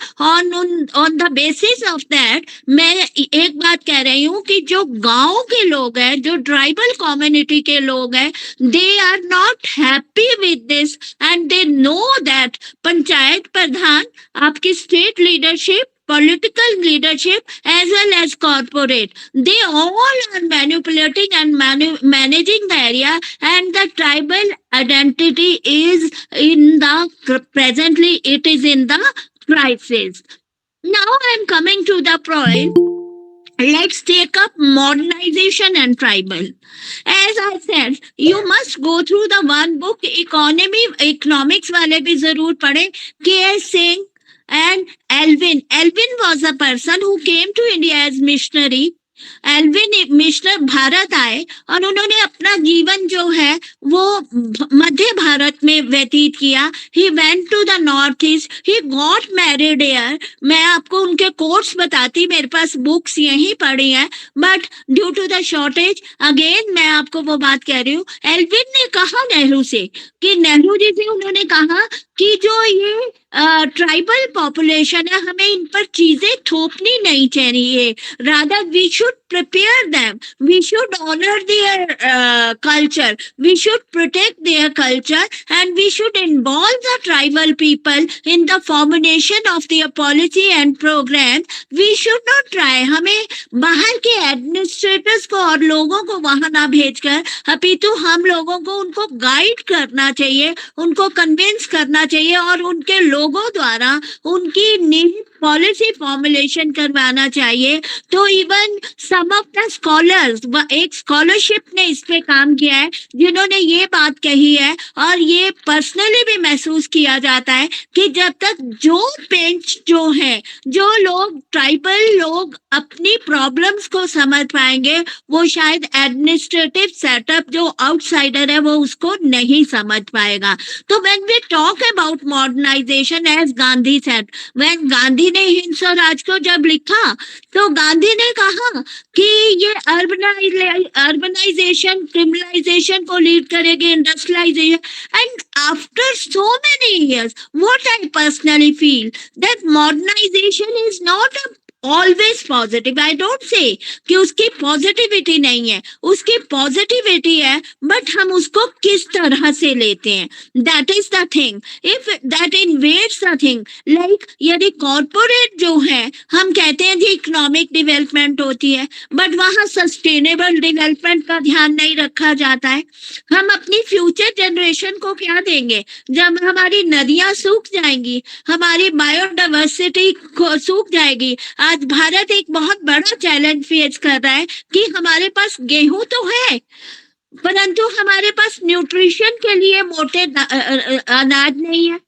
On the basis of that मैं एक बात कह रही हूँ कि जो गांव के लोग हैं, जो ट्राइबल कम्युनिटी के लोग हैं, they are not happy with this and they know that panchayat pradhan, आपकी state leadership, political leadership as well as corporate, they all are manipulating and managing the area, and the tribal identity is in the presently it is in the crisis. Now I am coming to the point. Let's take up modernization and tribal. As I said, you must go through the one book, economics वाले भी जरूर पढ़े, K.S. Singh and Alvin. Alvin was a person who came to India as missionary. Elwin missionary Bharat आए और उन्होंने अपना जीवन जो है वो मध्य भारत में व्यतीत किया। He went to the north east, he got married here. मैं आपको उनके कोट्स बताती, मेरे पास बुक्स यहीं पड़ी हैं, but due to the shortage again मैं आपको वो बात कह रही हूँ। एल्विन ने कहा नेहरू से कि नेहरू जी से उन्होंने कहा कि जो ये ट्राइबल पॉपुलेशन है, हमें इन पर चीजें थोपनी नहीं चाहिए, rather we should prepare them, we should honor their culture, we should protect their culture, and we should involve the tribal people in the formulation of their policy and program. We should not try, हमें बाहर के administrators को और लोगों को वहां ना भेजकर, अपितु हम लोगों को उनको गाइड करना चाहिए, उनको कन्विंस करना चाहिए और उनके लोगों द्वारा उनकी निहित पॉलिसी फॉर्मुलेशन करवाना चाहिए। तो even some of the scholars, एक स्कॉलरशिप ने इस पे काम किया है जिन्होंने ये बात कही है, और ये पर्सनली भी महसूस किया जाता है कि जब तक जो बेंच जो है, जो लोग ट्राइबल लोग अपनी प्रॉब्लम्स को समझ पाएंगे, वो शायद एडमिनिस्ट्रेटिव सेटअप जो आउटसाइडर है वो उसको नहीं समझ पाएगा। तो when we talk about modernization as Gandhi said. When Gandhi ने हिंद स्वराज को जब लिखा तो गांधी ने कहा कि ये अर्बनाइजेशन क्रिमिनलाइजेशन को लीड करेगी, industrialization. And after so many years, what I personally feel that modernization is not a always positive. I don't say कि उसकी पॉजिटिविटी नहीं है, उसकी पॉजिटिविटी है, बट हम उसको किस तरह से लेते हैं, that is the thing. If that invades the thing, like यदि कॉर्पोरेट जो है, हम कहते हैं जी इकोनॉमिक डेवलपमेंट होती है, बट वहाँ सस्टेनेबल डेवलपमेंट का ध्यान नहीं रखा जाता है. हम अपनी फ्यूचर जनरेशन को क्या देंगे जब हमारी नदियां सूख जाएंगी, हमारी बायोडाइवर्सिटी सूख जाएगी. आज भारत एक बहुत बड़ा चैलेंज फेस कर रहा है कि हमारे पास गेहूं तो है, परंतु हमारे पास न्यूट्रिशन के लिए मोटे अनाज नहीं है,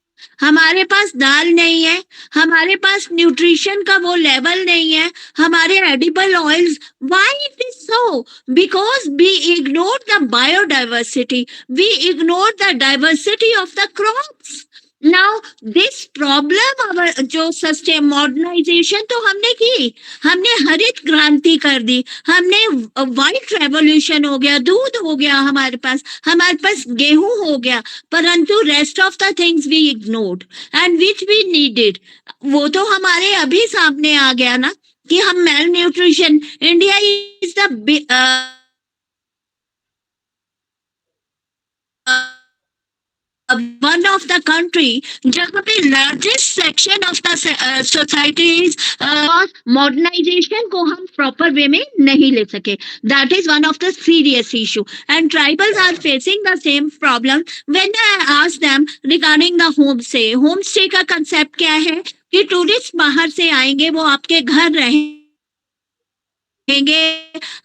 हमारे पास दाल नहीं है, हमारे पास न्यूट्रिशन का वो लेवल नहीं है, हमारे edible oils. Why it is so? Because we ignore the biodiversity, we ignore the diversity of the crops. Now this problem जो सस्टेन मॉडर्नाइजेशन तो हमने की, हमने हरित क्रांति कर दी, हमने व्हाइट रेवोल्यूशन हो गया, दूध हो गया हमारे पास गेहूं हो गया, परंतु rest of the things we ignored and which we needed. वो तो हमारे अभी सामने आ गया ना कि हम mail nutrition. India is the one of the country जहाँ पे largest section of the societies modernization को हम proper way में नहीं ले सके. That is one of the serious issue, and tribals are facing the same problem. When I ask them regarding the homestay, homestay का concept क्या है कि टूरिस्ट बाहर से आएंगे, वो आपके घर रहेंगे,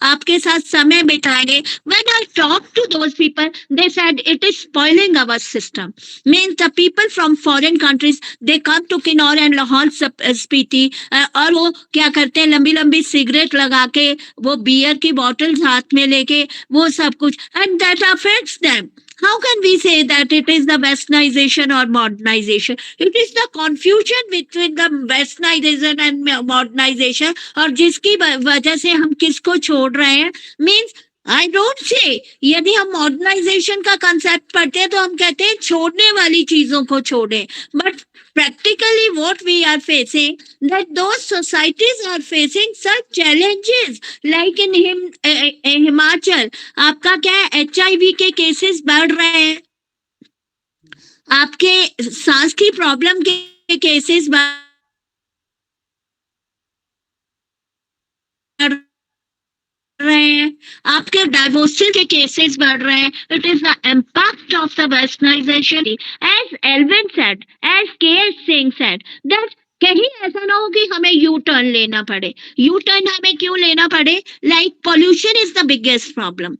आपके साथ समय बिताएंगे. When I talk to those people, they said it is spoiling our system. Means the people from foreign countries, they come to Kinnaur and Lahaul Spiti, और वो क्या करते हैं, लंबी लंबी सिगरेट लगा के, वो बियर की बॉटल्स हाथ में लेके, वो सब कुछ, and that affects them. How can we say that it is the westernization or modernization? It is the confusion between the westernization and modernization, और जिसकी वजह से हम किसको छोड़ रहे हैं. Means I don't say, यदि हम मॉडर्नाइजेशन का कंसेप्ट पढ़ते हैं तो हम कहते हैं छोड़ने वाली चीजों को छोड़ें, but practically what we are facing, that those societies are facing such challenges, like in Himachal आपका क्या है, HIV के केसेस बढ़ रहे हैं, आपके सांस की प्रॉब्लम के केसेस बढ़ रहे हैं, आपके डाइवोर्सेस के केसेस बढ़ रहे हैं. It is the impact of the westernization. As Elwin said, as K S. Singh said, that कहीं ऐसा ना हो कि हमें यू टर्न लेना पड़े. यू टर्न हमें क्यों लेना पड़े? Like pollution is the biggest problem.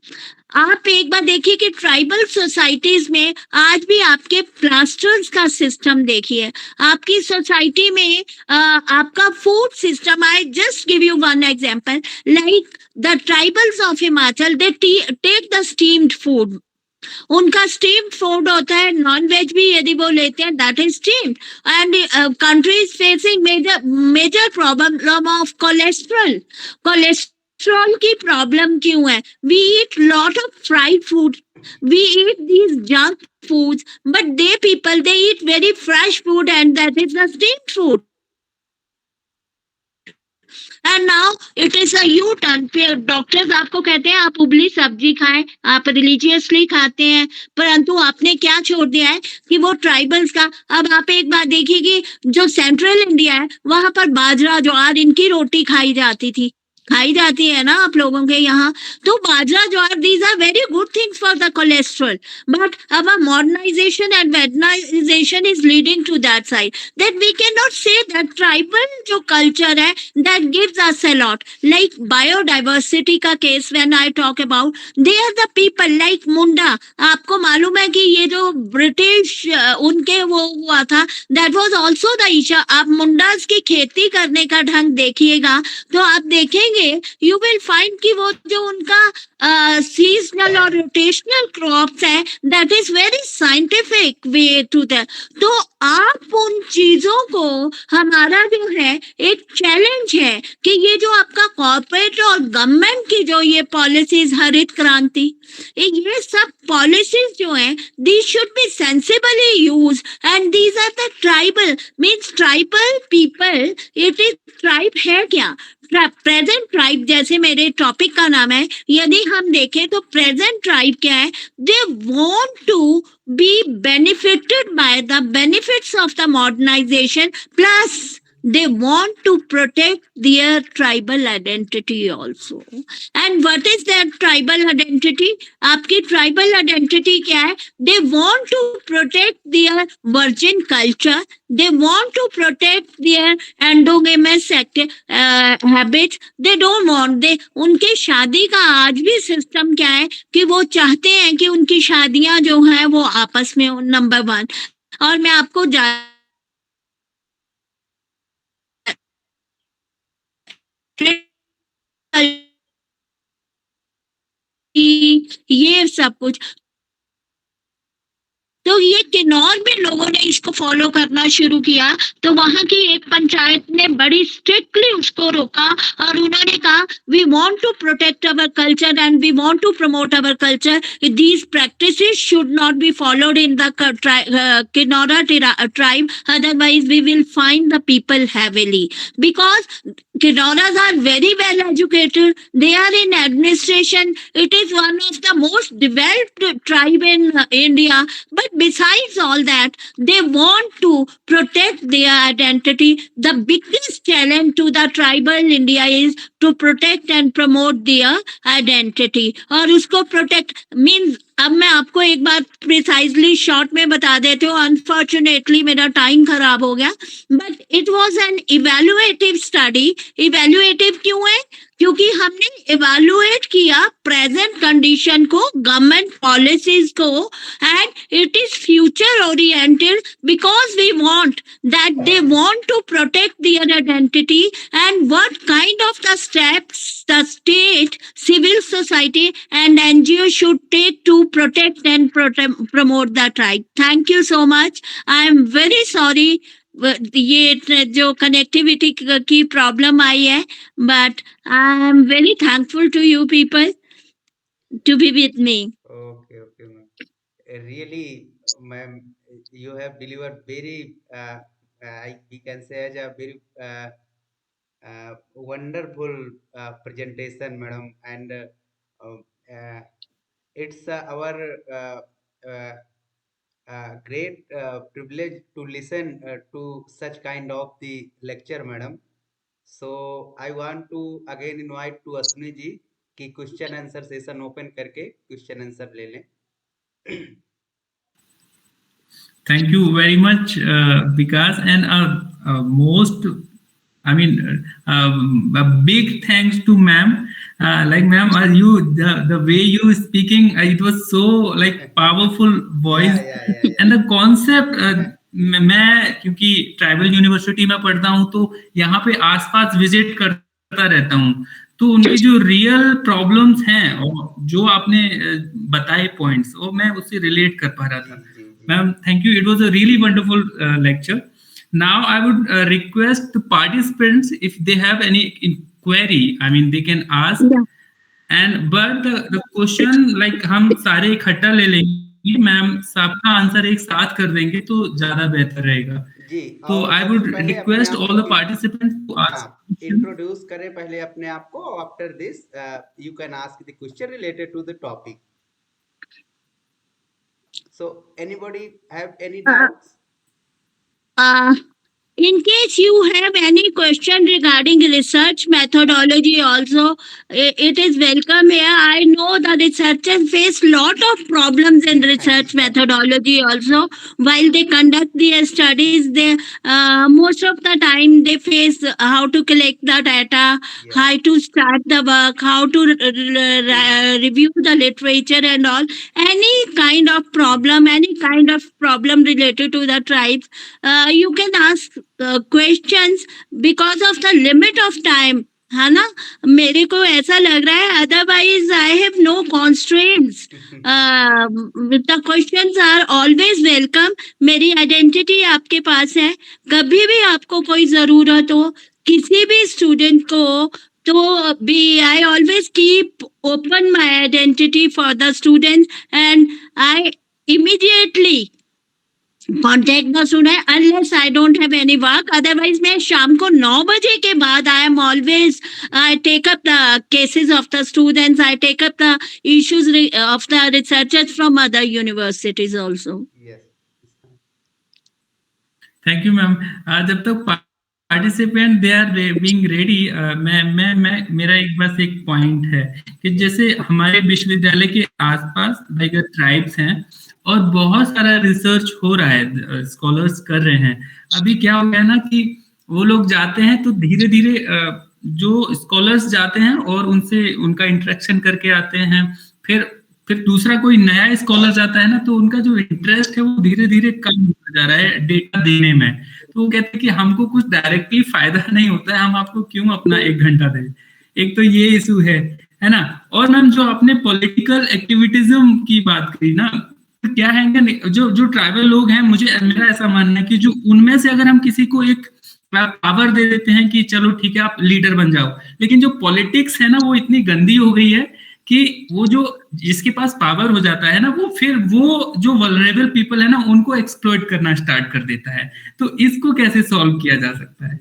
आप एक बार देखिए कि ट्राइबल सोसाइटीज में आज भी आपके प्लास्टर्स का सिस्टम देखिए, आपकी सोसाइटी में आपका food system. I just give you one example, like the tribals of Himachal, they take the steamed food. उनका स्टीम्ड फूड होता है, नॉन वेज भी यदि वो लेते हैं, that is steamed. And countries facing major problem of cholesterol. Cholesterol की problem क्यों है? We eat lot of fried food, we eat these junk foods, but they eat very fresh food, and that is the steamed food. And now it is a U-turn. फिर doctors आपको कहते हैं आप उबली सब्जी खाएं, आप रिलीजियसली खाते हैं, परंतु आपने क्या छोड़ दिया है कि वो ट्राइबल्स का. अब आप एक बात देखिए कि जो सेंट्रल इंडिया है वहां पर बाजरा ज्वार इनकी रोटी खाई जाती है ना आप लोगों के यहाँ. तो बाजरा ज्वार, these are very good things for the cholesterol, but our modernisation and westernisation is leading to that side, that we can not say that tribal जो कल्चर है that gives us a lot. Like biodiversity का case when I talk about, they are the people like Munda. आपको मालूम है कि ये जो British उनके वो हुआ था, that was also the issue. आप मुंडास की खेती करने का ढंग देखिएगा तो आप देखेंगे देखेंगे यू विल फाइंड कि वो जो उनका सीजनल और रोटेशनल क्रॉप्स है that is very scientific way to that. तो आप उन चीजों को, हमारा जो है एक चैलेंज है कि ये जो आपका कॉर्पोरेट और गवर्नमेंट की जो ये पॉलिसीज, हरित क्रांति, ये सब पॉलिसीज जो हैं these should be sensibly used and these are the tribal means tribal people. it is tribe है क्या? प्रेजेंट ट्राइब, जैसे मेरे टॉपिक का नाम है, यदि हम देखें तो प्रेजेंट ट्राइब क्या है? They want to be benefited by the benefits of the modernization, plus they want to protect their tribal identity also. And what is their tribal identity? आपकी tribal identity क्या है? They want to protect their virgin culture. They want to protect their endogamous habits. They don't want, उनके शादी का आज भी system क्या है कि वो चाहते हैं कि उनकी शादियां जो हैं वो आपस में, नंबर 1. और मैं आपको ये सब कुछ, तो ये किन्नौर में लोगों ने इसको फॉलो करना शुरू किया, तो वहां की एक पंचायत ने बड़ी स्ट्रिक्टली उसको रोका और उन्होंने कहा we want to protect our culture and we want to promote our culture. These practices should not be followed in the Kinnaura tribe, otherwise we will find the people heavily, because Kinnoras are very well educated, they are in administration, it is one of the most developed tribe in India, but besides all that, they want to protect their identity. The biggest challenge to the tribal India is to protect and promote their identity. और उसको protect means, अब मैं आपको एक बात precisely short में बता देती हूँ. अनफॉर्चुनेटली मेरा टाइम खराब हो गया, but it was an evaluative study. Evaluative क्यों है? क्योंकि हमने इवैल्यूएट किया प्रेजेंट कंडीशन को, गवर्नमेंट पॉलिसीज को, and it is future oriented because we want that they want to protect their identity and what kind of the steps the state, civil society and NGO should take to protect and promote the tribe. Thank you so much. I am very sorry ये जो connectivity की problem आई है, but I am very thankful to you people to be with me. Okay, ma'am. Really, ma'am, you have delivered very, we can say as a very wonderful presentation, madam, and it's our great privilege to listen to such kind of the lecture, madam. So I want to again invite to Asmi ji कि question answer session open करके question answer ले लें. Thank you very much, Vikas, and most, I mean, a big thanks to ma'am. Like ma'am, the way you speaking, it was so like powerful voice, yeah. and the concept. मैं क्योंकि tribal university में पढ़ता हूँ तो यहाँ पे आसपास visit करता रहता हूँ, तो उनकी जो रियल प्रॉब्लम्स हैं और जो आपने बताए पॉइंट्स, वो मैं उससे रिलेट कर पा रहा था. Ma'am, thank you. It was a really wonderful lecture. Now I would request the participants if they have any inquiry, I mean they can ask, and but the question like हम सारे इकट्ठा ले लेंगे, ma'am सबका answer एक साथ कर देंगे तो ज्यादा बेहतर रहेगा. तो I would request all the participants to ask. Introduce करें पहले अपने आप को, after this you can ask the question related to the topic. So anybody have any doubts? In case you have any question regarding research methodology also, it is welcome here. I know that researchers face lot of problems in research methodology also. While they conduct their studies, they most of the time they face how to collect the data, how to start the work, how to review the literature and all. Any kind of problem related to the tribes, you can ask questions. Because of the limit of time, है ना, मेरे को ऐसा लग रहा है, otherwise I have no constraints, the questions are always welcome, मेरी identity आपके पास है, कभी भी आपको कोई जरूरत हो किसी भी स्टूडेंट को, तो be I always keep open my identity for the student and I immediately contact the student unless I don't have any work. Otherwise मैं शाम को 9 बजे के बाद I am always, I take up the cases of the students, I take up the issues of the researchers from other universities also. Yes. Thank you ma'am. जब तक participant they are being ready, मैं मेरा एक point है कि जैसे हमारे विश्वविद्यालय के आसपास टाइगर ट्राइब्स हैं और बहुत सारा रिसर्च हो रहा है, स्कॉलर्स कर रहे हैं। अभी क्या हो गया ना कि वो लोग जाते हैं तो धीरे धीरे जो स्कॉलर्स जाते हैं और उनसे उनका इंटरेक्शन करके आते हैं, फिर दूसरा कोई नया स्कॉलर जाता है ना, तो उनका जो इंटरेस्ट है वो धीरे धीरे कम होता जा रहा है डेटा देने में। तो वो कहते हैं कि हमको कुछ डायरेक्टली फायदा नहीं होता है, हम आपको क्यों अपना 1 घंटा दें। एक तो ये इशू है ना। और मैम जो आपने पॉलिटिकल एक्टिविटिज्म की बात करी ना, क्या है ना, जो ट्राइबल लोग हैं, मेरा ऐसा मानना है कि जो उनमें से अगर हम किसी को एक पावर दे देते हैं कि चलो ठीक है आप लीडर बन जाओ, लेकिन जो पॉलिटिक्स है ना वो इतनी गंदी हो गई है कि वो जो जिसके पास पावर हो जाता है ना, वो जो वल्नरेबल पीपल है ना उनको एक्सप्लॉइट करना स्टार्ट कर देता है। तो इसको कैसे सॉल्व किया जा सकता है?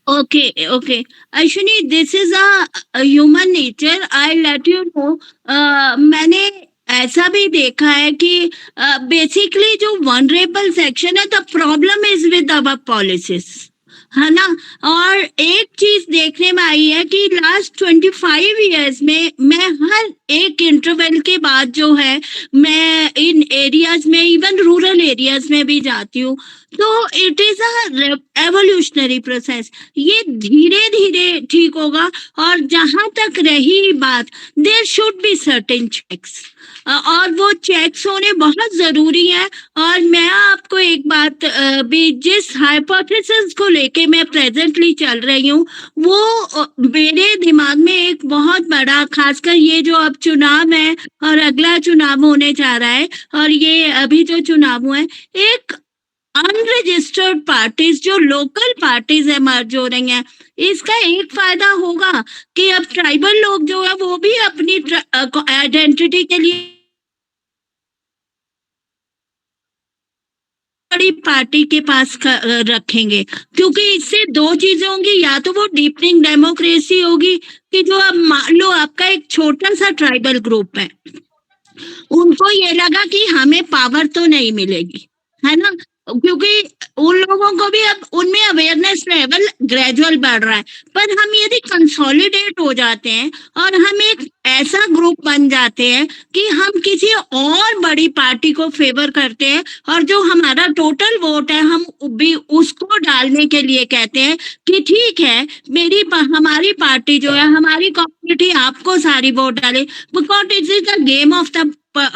Okay. Ashwini, this is a human nature. I'll let you know. मैंने ऐसा भी देखा है कि बेसिकली जो वनरेबल सेक्शन है, the problem is with our policies, है ना। और एक चीज देखने में आई है कि लास्ट 25 इयर्स में मैं हर एक इंटरवल के बाद जो है मैं इन एरियाज में, इवन रूरल एरियाज में भी जाती हूँ, तो it is a evolutionary process. ये धीरे धीरे ठीक होगा। और जहां तक रही बात, there should be certain checks, और वो चेक्स होने बहुत जरूरी है। और मैं आपको एक बात भी, जिस हाइपोथेसिस को लेके मैं प्रेजेंटली चल रही हूँ, वो मेरे दिमाग में एक बहुत बड़ा, खासकर ये जो अब चुनाव है और अगला चुनाव होने जा रहा है, और ये अभी जो चुनाव हुआ है, एक अनरजिस्टर्ड पार्टीज, जो लोकल पार्टीज है मर्ज हो रही हैं, इसका एक फायदा होगा कि अब ट्राइबल लोग जो है वो भी अपनी आइडेंटिटी के लिए बड़ी पार्टी के पास रखेंगे, क्योंकि इससे 2 चीजें होंगी। या तो वो डीपनिंग डेमोक्रेसी होगी कि जो अब मान लो आपका एक छोटा सा ट्राइबल ग्रुप है, उनको ये लगा कि हमें पावर तो नहीं मिलेगी, है ना, क्योंकि उन लोगों को भी अब उनमें अवेयरनेस लेवल ग्रेजुअल बढ़ रहा है। पर हम यदि कंसोलिडेट हो जाते हैं और हम एक ऐसा ग्रुप बन जाते हैं कि हम किसी और बड़ी पार्टी को फेवर करते हैं, और जो हमारा टोटल वोट है हम भी उसको डालने के लिए कहते हैं कि ठीक है हमारी पार्टी जो है, हमारी कम्युनिटी आपको सारी वोट डाले, because it is the game of the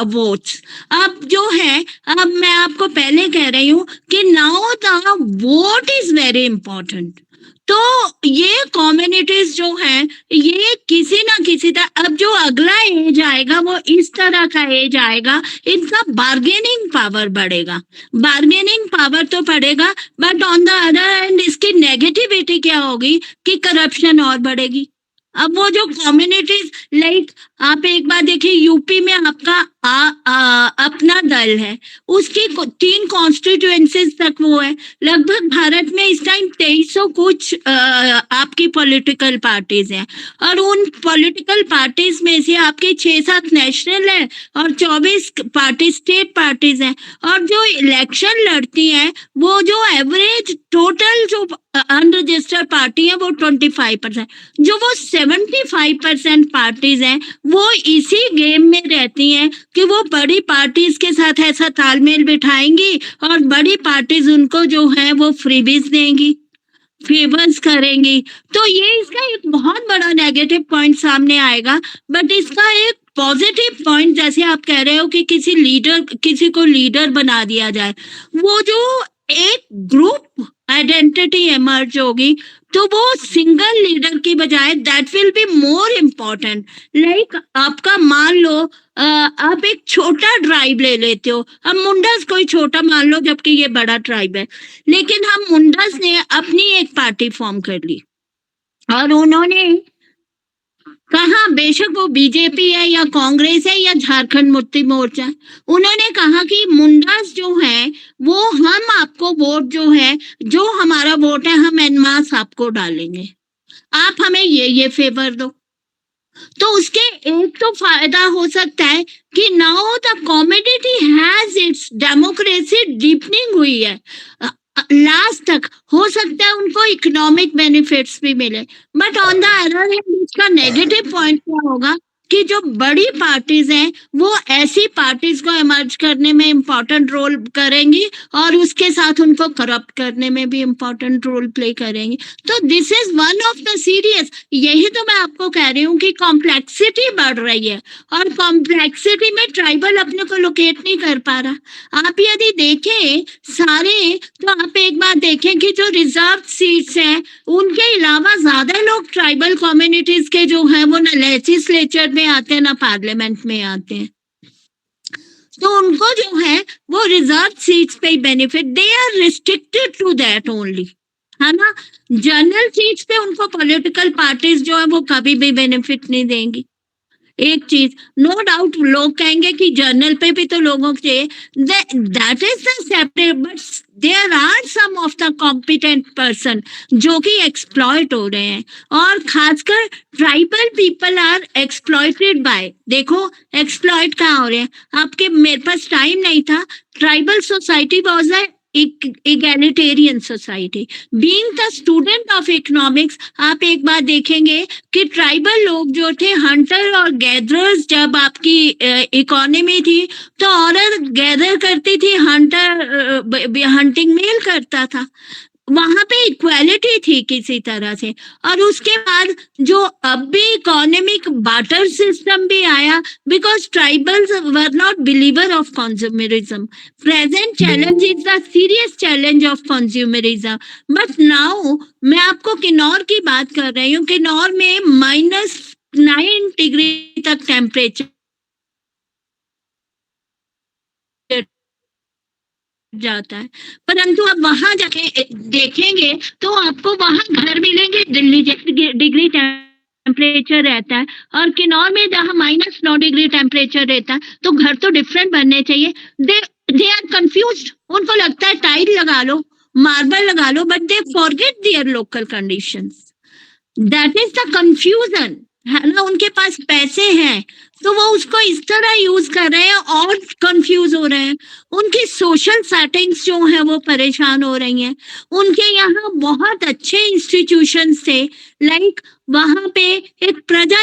votes. अब जो है, अब मैं आपको पहले कह रही हूँ कि now the vote is very important. तो ये कम्युनिटीज जो हैं, ये किसी ना किसी तरह, अब जो अगला एज आएगा वो इस तरह का एज आएगा, इनका बार्गेनिंग पावर बढ़ेगा। बार्गेनिंग पावर तो बढ़ेगा, but on the other hand इसकी नेगेटिविटी क्या होगी कि करप्शन और बढ़ेगी। अब वो जो कम्युनिटीज, लाइक आप एक बार देखिए, यूपी में आपका अपना दल है, उसकी 3 कॉन्स्टिट्यूएंसीज तक वो है। लगभग भारत में इस टाइम 2300 कुछ आपकी पॉलिटिकल पार्टीज हैं, और उन पॉलिटिकल पार्टीज में से आपके 6-7 नेशनल है और 24 पार्टी स्टेट पार्टीज हैं। और जो इलेक्शन लड़ती हैं, वो जो एवरेज टोटल जो अनरजिस्टर्ड पार्टी है वो 25%, जो वो 75% पार्टीज हैं वो इसी गेम में रहती हैं कि वो बड़ी पार्टीज के साथ ऐसा तालमेल बिठाएंगी, और बड़ी पार्टीज उनको जो है वो फ्रीबीज देंगी, फेवर्स करेंगी। तो ये इसका एक बहुत बड़ा नेगेटिव पॉइंट सामने आएगा। बट इसका एक पॉजिटिव पॉइंट, जैसे आप कह रहे हो कि किसी को लीडर बना दिया जाए, वो जो एक ग्रुप आइडेंटिटी इमर्ज होगी, तो वो सिंगल लीडर की बजाय that will be more important. Like आपका मान लो आप एक छोटा ट्राइब ले लेते हो, अब मुंडास कोई छोटा मान लो जबकि ये बड़ा ट्राइब है, लेकिन हम मुंडास ने अपनी एक पार्टी फॉर्म कर ली और उन्होंने कहा, बेशक वो बीजेपी है या कांग्रेस है या झारखंड मुक्ति मोर्चा है, उन्होंने कहा कि मुंडास जो है वो हम आपको वोट जो है, जो हमारा वोट है हम एन मास आपको डालेंगे, आप हमें ये फेवर दो। तो उसके एक तो फायदा हो सकता है कि now the community has its democracy deepening हुई है, लास्ट तक हो सकता है उनको इकोनॉमिक बेनिफिट्स भी मिले। But on the other hand इसका नेगेटिव पॉइंट क्या होगा कि जो बड़ी पार्टीज हैं वो ऐसी पार्टीज को इमर्ज करने में इम्पोर्टेंट रोल करेंगी और उसके साथ उनको करप्ट करने में भी इम्पोर्टेंट रोल प्ले करेंगी। तो this is one of the serious, यही तो मैं आपको कह रही हूँ कि कॉम्प्लेक्सिटी बढ़ रही है और कॉम्प्लेक्सिटी में ट्राइबल अपने को लोकेट नहीं कर पा रहा। आप यदि देखें सारे, तो आप एक बात देखें कि जो रिजर्व सीट्स हैं उनके अलावा ज्यादा लोग ट्राइबल कम्युनिटीज के जो हैं वो ना लेजिस्लेचर में आते हैं ना पार्लियामेंट में आते हैं, तो उनको जो है वो रिजर्व सीट्स पे benefit, they are restricted to that only, है ना। जनरल सीट्स पे उनको पॉलिटिकल पार्टीज जो है वो कभी भी बेनिफिट नहीं देंगी। एक चीज नो डाउट लोग कहेंगे कि जर्नल पे भी तो लोगों के that is the separate, but there are some of the competent person जो कि एक्सप्लॉइट हो रहे हैं और खासकर tribal people are exploited by. देखो एक्सप्लॉइट कहाँ हो रहे हैं आपके, मेरे पास टाइम नहीं था, tribal society was a egalitarian society. Being the student of economics, आप एक बार देखेंगे कि ट्राइबल लोग जो थे हंटर और गैदरर्स, जब आपकी इकोनॉमी थी तो औरत गैदर करती थी, हंटर हंटिंग मेल करता था, वहां पे इक्वालिटी थी किसी तरह से। और उसके बाद जो अब भी इकोनॉमिक बार्टर सिस्टम भी आया, because tribals were not believer of consumerism. Present challenge is the serious challenge of consumerism. But now मैं आपको किन्नौर की बात कर रही हूँ, किन्नौर में -9 डिग्री तक टेम्परेचर जाता है, परंतु आप वहां जाके देखेंगे तो आपको वहां घर मिलेंगे दिल्ली जैसे डिग्री टेम्परेचर रहता है, और किन्नौर में जहाँ -9 डिग्री टेम्परेचर रहता है तो घर तो डिफरेंट बनने चाहिए। दे आर कंफ्यूज्ड, उनको लगता है टाइल लगा लो, मार्बल लगा लो, but they forget their local conditions. That is the confusion, है ना। उनके पास पैसे हैं तो वो उसको इस तरह यूज कर रहे हैं और कंफ्यूज हो रहे हैं। उनकी सोशल सेटिंग्स जो है वो परेशान हो रही हैं। उनके यहाँ बहुत अच्छे इंस्टीट्यूशंस थे, लाइक वहां पे एक प्रजा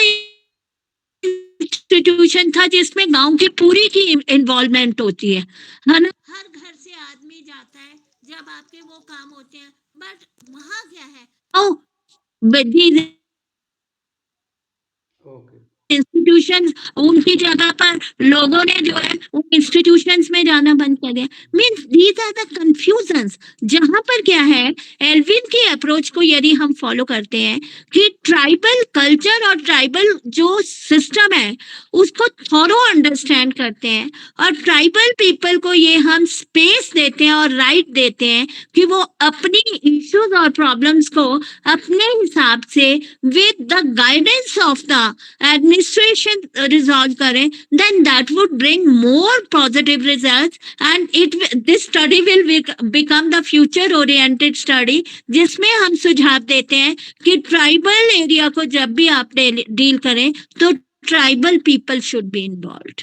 इंस्टीट्यूशन था जिसमें गांव की पूरी की इन्वॉल्वमेंट होती है ना। हर घर से आदमी जाता है जब आपके वो काम होते हैं, बट वहां क्या है, इंस्टीट्यूशंस उनकी जगह पर लोगों ने जो है उन इंस्टीट्यूशंस में जाना बंद कर दिया। Means these are the confusions, जहां पर क्या है एल्विन की अप्रोच को यदि हम फॉलो करते हैं कि ट्राइबल कल्चर और ट्राइबल जो सिस्टम है उसको थोरो अंडरस्टैंड करते हैं और ट्राइबल पीपल को ये हम स्पेस देते हैं और राइट देते हैं कि वो अपनी इश्यूज और प्रॉब्लम्स को अपने हिसाब से with the guidance of the administration resolve करें, then that would bring more positive results and this study will become the future oriented study, जिसमें हम सुझाव देते हैं कि ट्राइबल एरिया को जब भी आप डील करें तो tribal people should be involved.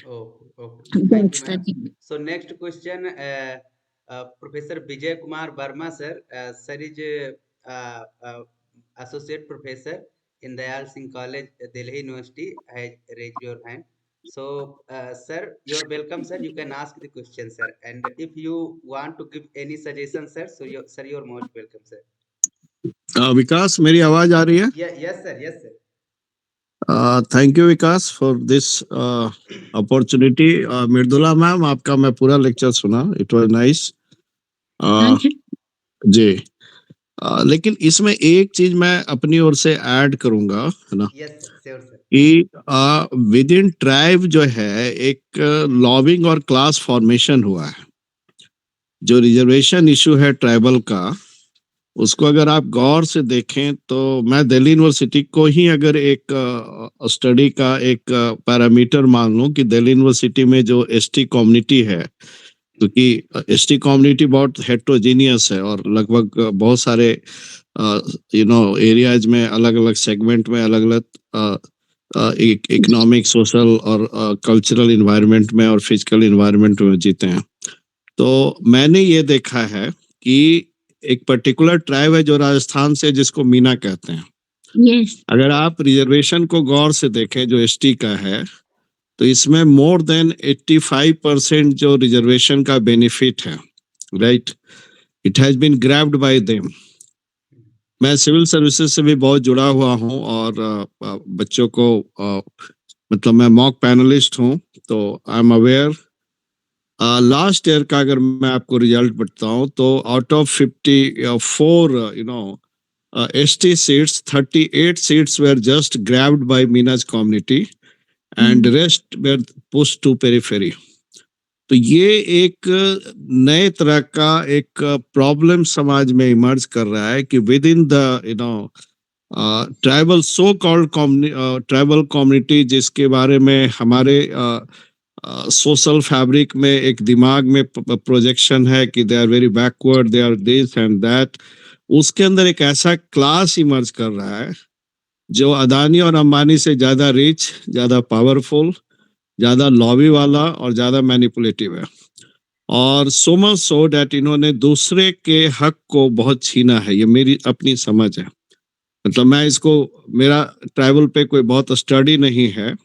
That's the thing. So next question, Professor Vijay Kumar Verma sir, sir is associate professor in Dayal Singh College, Delhi University. I raise your hand. So, sir, you're welcome, sir. You can ask the question, sir. And if you want to give any suggestion, sir, so you're most welcome, sir. विकास, मेरी आवाज आ रही है? Yes, sir. Yes, sir. Thank you Vikas for this opportunity. Mridula ma'am, आपका मैं पूरा lecture सुना, it was nice जी। लेकिन इसमें एक चीज मैं अपनी ओर से ऐड करूंगा, है ना, यस श्योर सर। कि विद इन ट्राइब जो है एक लॉबिंग और क्लास फॉर्मेशन हुआ है। जो रिजर्वेशन इशू है ट्राइबल का, उसको अगर आप गौर से देखें तो मैं दिल्ली यूनिवर्सिटी को ही अगर एक स्टडी का एक पैरामीटर मान लूं कि दिल्ली यूनिवर्सिटी में जो एसटी कम्युनिटी है, क्योंकि एसटी कम्युनिटी बहुत हेट्रोजीनियस है और लगभग बहुत सारे एरियाज में अलग अलग सेगमेंट में अलग अलग इकोनॉमिक सोशल और कल्चरल इन्वायरमेंट में और फिजिकल इन्वायरमेंट में जीते हैं। तो मैंने ये देखा है कि एक पर्टिकुलर ट्राइब है जो राजस्थान से, जिसको मीना कहते हैं। यस अगर आप रिजर्वेशन को गौर से देखें जो एसटी का है, तो इसमें मोर देन 85% जो रिजर्वेशन का बेनिफिट है, right, it has been grabbed by them. मैं सिविल सर्विसेज से भी बहुत जुड़ा हुआ हूं और बच्चों को मतलब मैं मॉक पैनलिस्ट हूं, तो I am aware. Last year का अगर मैं आपको रिजल्ट बताऊं तो out of 54 ST seats, 38 seats were just grabbed by Mina's community and rest were pushed to periphery. तो ये एक नए तरह का एक प्रॉब्लम समाज में इमर्ज कर रहा है कि with in the tribal so called tribal community, जिसके बारे में हमारे सोशल फैब्रिक में एक दिमाग में प्रोजेक्शन है कि they are very backward, they are this and that, उसके अंदर एक ऐसा क्लास इमर्ज कर रहा है जो अदानी और अंबानी से ज्यादा रिच, ज्यादा पावरफुल, ज्यादा लॉबी वाला और ज्यादा मैनिपुलेटिव है। और सो मच सो डैट इन्होंने दूसरे के हक को बहुत छीना है। ये मेरी अपनी समझ है, मतलब मैं इसको, मेरा ट्राइबल पे कोई बहुत स्टडी नहीं है,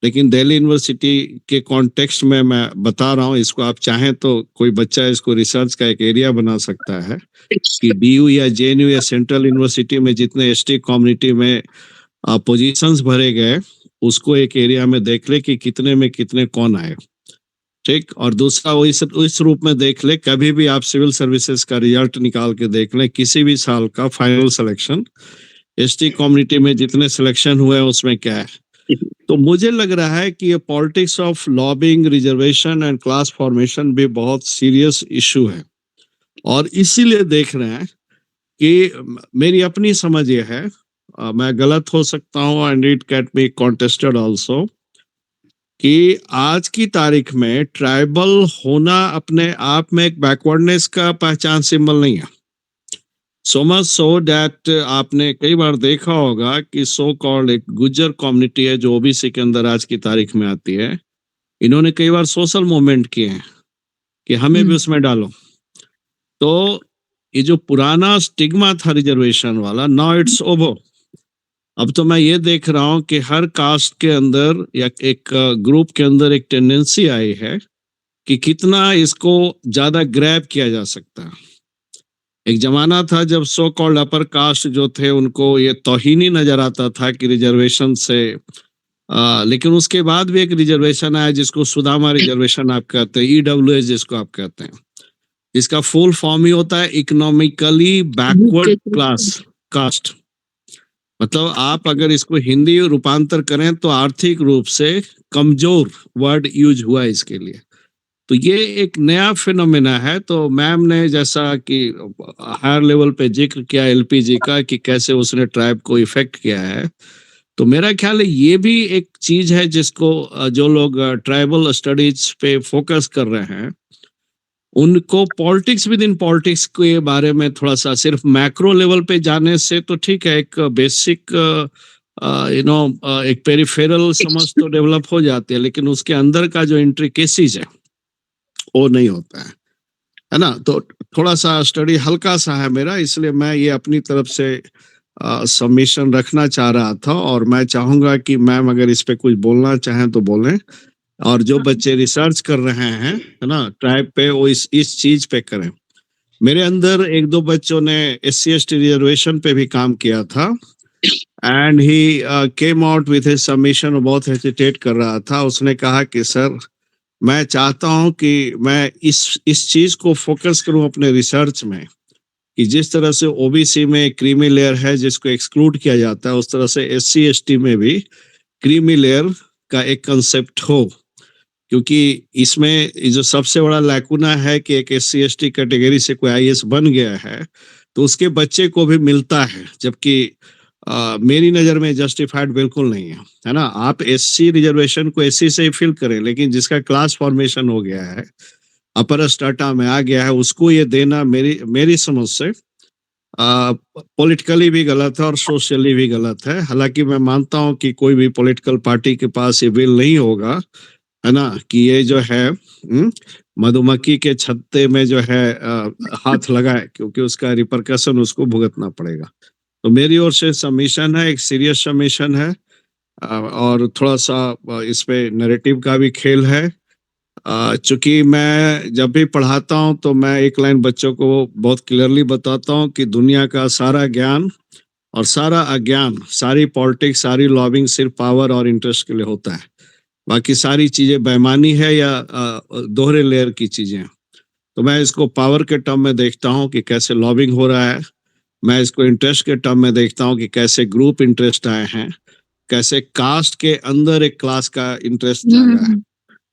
लेकिन दिल्ली यूनिवर्सिटी के कॉन्टेक्स्ट में मैं बता रहा हूँ। इसको आप चाहें तो कोई बच्चा इसको रिसर्च का एक एरिया बना सकता है कि डीयू या जेएनयू या सेंट्रल यूनिवर्सिटी में जितने एसटी कम्युनिटी में पोजीशंस भरे गए, उसको एक एरिया में देख ले कि कितने में कितने कौन आए, ठीक। और दूसरा वो इस रूप में देख ले, कभी भी आप सिविल सर्विसेज का रिजल्ट निकाल के देख ले, किसी भी साल का फाइनल सिलेक्शन एसटी कम्युनिटी में जितने सिलेक्शन हुए हैं उसमें क्या है। तो मुझे लग रहा है कि ये politics of lobbying, reservation and class formation भी बहुत सीरियस इशू है। और इसीलिए देख रहे हैं कि मेरी अपनी समझ ये है, मैं गलत हो सकता हूँ and it can be contested also, कि आज की तारीख में ट्राइबल होना अपने आप में एक बैकवर्डनेस का पहचान सिंबल नहीं है। सो मच सो डैट आपने कई बार देखा होगा कि सो कॉल्ड एक गुज्जर कम्युनिटी है जो ओबीसी के अंदर आज की तारीख में आती है, इन्होंने कई बार सोशल मूवमेंट किए हैं कि हमें भी उसमें डालो। तो ये जो पुराना स्टिग्मा था रिजर्वेशन वाला, नाउ इट्स ओवर। अब तो मैं ये देख रहा हूँ कि हर कास्ट के अंदर या एक ग्रुप के अंदर एक टेंडेंसी आई है कि कितना इसको ज्यादा ग्रैब किया जा सकता है। एक जमाना था जब सो कॉल्ड अपर कास्ट जो थे उनको ये तौहीनी नजर आता था कि रिजर्वेशन से, लेकिन उसके बाद भी एक रिजर्वेशन आया जिसको सुदामा रिजर्वेशन आप कहते हैं, ईडब्ल्यूएस जिसको आप कहते हैं, इसका फुल फॉर्म ही होता है इकोनॉमिकली बैकवर्ड क्लास कास्ट। मतलब आप अगर इसको हिंदी रूपांतर करें तो आर्थिक रूप से कमजोर वर्ड यूज हुआ इसके लिए। तो ये एक नया फिनोमेना है। तो मैम ने जैसा कि हायर लेवल पे जिक्र किया एलपीजी का कि कैसे उसने ट्राइब को इफेक्ट किया है, तो मेरा ख्याल है ये भी एक चीज है जिसको जो लोग ट्राइबल स्टडीज पे फोकस कर रहे हैं उनको पॉलिटिक्स विद इन पॉलिटिक्स के बारे में थोड़ा सा सिर्फ मैक्रो लेवल पे जाने से तो ठीक है, एक बेसिक एक पेरिफेरल समझ तो डेवलप हो जाती है, लेकिन उसके अंदर का जो इंट्रिकेसीज है वो नहीं होता है ना। तो थोड़ा सा स्टडी हल्का सा है मेरा, इसलिए मैं ये अपनी तरफ से सबमिशन रखना चाह रहा था। और मैं चाहूंगा कि मैम अगर इस पे कुछ बोलना चाहें तो बोलें, और जो बच्चे रिसर्च कर रहे हैं है ना ट्राइब पे, वो इस चीज पे करें। मेरे अंदर एक दो बच्चों ने SC/ST रिजर्वेशन पे भी काम किया था and he came out with his submission. बहुत हेजिटेट कर रहा था, उसने कहा कि सर मैं चाहता हूं कि मैं इस चीज को फोकस करूं अपने रिसर्च में कि जिस तरह से ओबीसी में क्रीमी लेयर है जिसको एक्सक्लूड किया जाता है, उस तरह से एससी एसटी में भी क्रीमी लेयर का एक कंसेप्ट हो, क्योंकि इसमें जो सबसे बड़ा लैकुना है कि एक एससी एसटी कैटेगरी से कोई आईएएस बन गया है तो उसके बच्चे को भी मिलता है, जबकि मेरी नज़र में जस्टिफाइड बिल्कुल नहीं है ना। आप एससी रिजर्वेशन को एससी से ही फिल करें, लेकिन जिसका क्लास फॉर्मेशन हो गया है, अपर स्टाटा में आ गया है, उसको ये देना मेरी समझ से पॉलिटिकली भी गलत है और सोशली भी गलत है। हालांकि मैं मानता हूं कि कोई भी पॉलिटिकल पार्टी के पास ये बिल नहीं होगा, है ना, कि ये जो है मधुमक्खी के छत्ते में जो है हाथ लगाए, क्योंकि उसका रिपरकशन उसको भुगतना पड़ेगा। तो मेरी ओर से सबमिशन है, एक सीरियस सबमिशन है, और थोड़ा सा इस पे नैरेटिव का भी खेल है। चूंकि मैं जब भी पढ़ाता हूं तो मैं एक लाइन बच्चों को बहुत क्लियरली बताता हूं कि दुनिया का सारा ज्ञान और सारा अज्ञान, सारी पॉलिटिक्स, सारी लॉबिंग सिर्फ पावर और इंटरेस्ट के लिए होता है। बाकी सारी चीजें बेईमानी है या दोहरे लेयर की चीजें। तो मैं इसको पावर के टर्म में देखता हूं कि कैसे लॉबिंग हो रहा है, मैं इसको इंटरेस्ट के टर्म में देखता हूं कि कैसे ग्रुप इंटरेस्ट आए हैं, कैसे कास्ट के अंदर एक क्लास का इंटरेस्ट जागा है।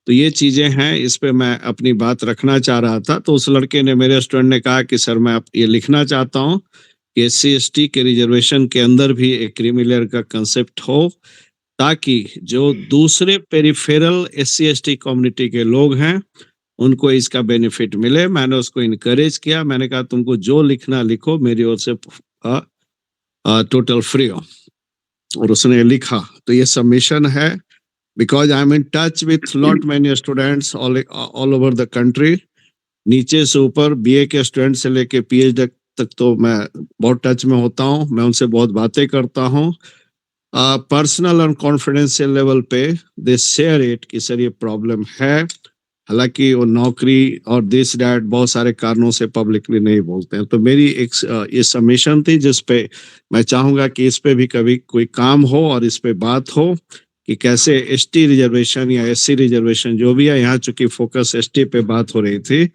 तो ये चीजें हैं, इस पे मैं अपनी बात रखना चाह रहा था। तो उस लड़के ने, मेरे स्टूडेंट ने कहा कि सर मैं ये लिखना चाहता हूँ कि एससी एसटी के रिजर्वेशन के अंदर भी एक क्रीमी लेयर का कंसेप्ट हो, ताकि जो दूसरे पेरिफेरल एससी एसटी कम्युनिटी के लोग हैं उनको इसका बेनिफिट मिले। मैंने उसको इनकरेज किया, मैंने कहा तुमको जो लिखना लिखो, मेरी ओर से टोटल फ्री हो, और उसने लिखा। तो ये सबमिशन है, because I am in touch with lot many students all over the country, नीचे से ऊपर, बीए के स्टूडेंट से लेके पीएचडी तक तो मैं बहुत टच में होता हूँ, मैं उनसे बहुत बातें करता हूँ। पर्सनल और कॉन्फिडेंशियल लेवल पे दे शेयर इट कि सर ये प्रॉब्लम है। हालांकि वो नौकरी और दिस डैट बहुत सारे कारणों से पब्लिकली नहीं बोलते हैं। तो मेरी एक ये सबमिशन थी जिस पे मैं चाहूंगा कि इस पे भी कभी कोई काम हो और इस पे बात हो कि कैसे एसटी रिजर्वेशन या एससी रिजर्वेशन जो भी है, यहाँ चूंकि फोकस एसटी पे बात हो रही थी,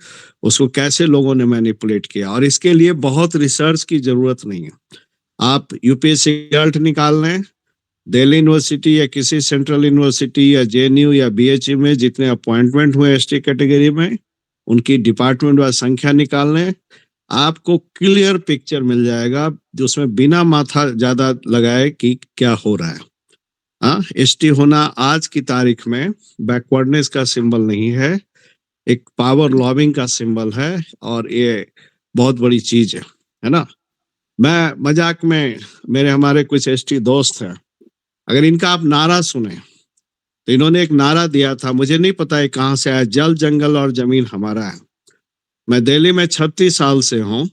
उसको कैसे लोगों ने मैनिपुलेट किया। और इसके लिए बहुत रिसर्च की जरूरत नहीं है, आप यूपीएससी रिजल्ट निकाल लें, दिल्ली यूनिवर्सिटी या किसी सेंट्रल यूनिवर्सिटी या जेएनयू या बीएचयू में जितने अपॉइंटमेंट हुए एसटी कैटेगरी में, उनकी डिपार्टमेंट वाइज संख्या निकाल लें, आपको क्लियर पिक्चर मिल जाएगा, जो उसमें बिना माथा ज्यादा लगाए कि क्या हो रहा है। हाँ, एसटी होना आज की तारीख में बैकवर्डनेस का सिंबल नहीं है, एक पावर लॉबिंग का सिंबल है, और ये बहुत बड़ी चीज है ना। मैं मजाक में, हमारे कुछ एसटी दोस्त हैं, अगर इनका आप नारा सुने तो इन्होंने एक नारा दिया था, मुझे नहीं पता है कहाँ से आया, जल जंगल और जमीन हमारा है। मैं दिल्ली में 36 साल से हूँ,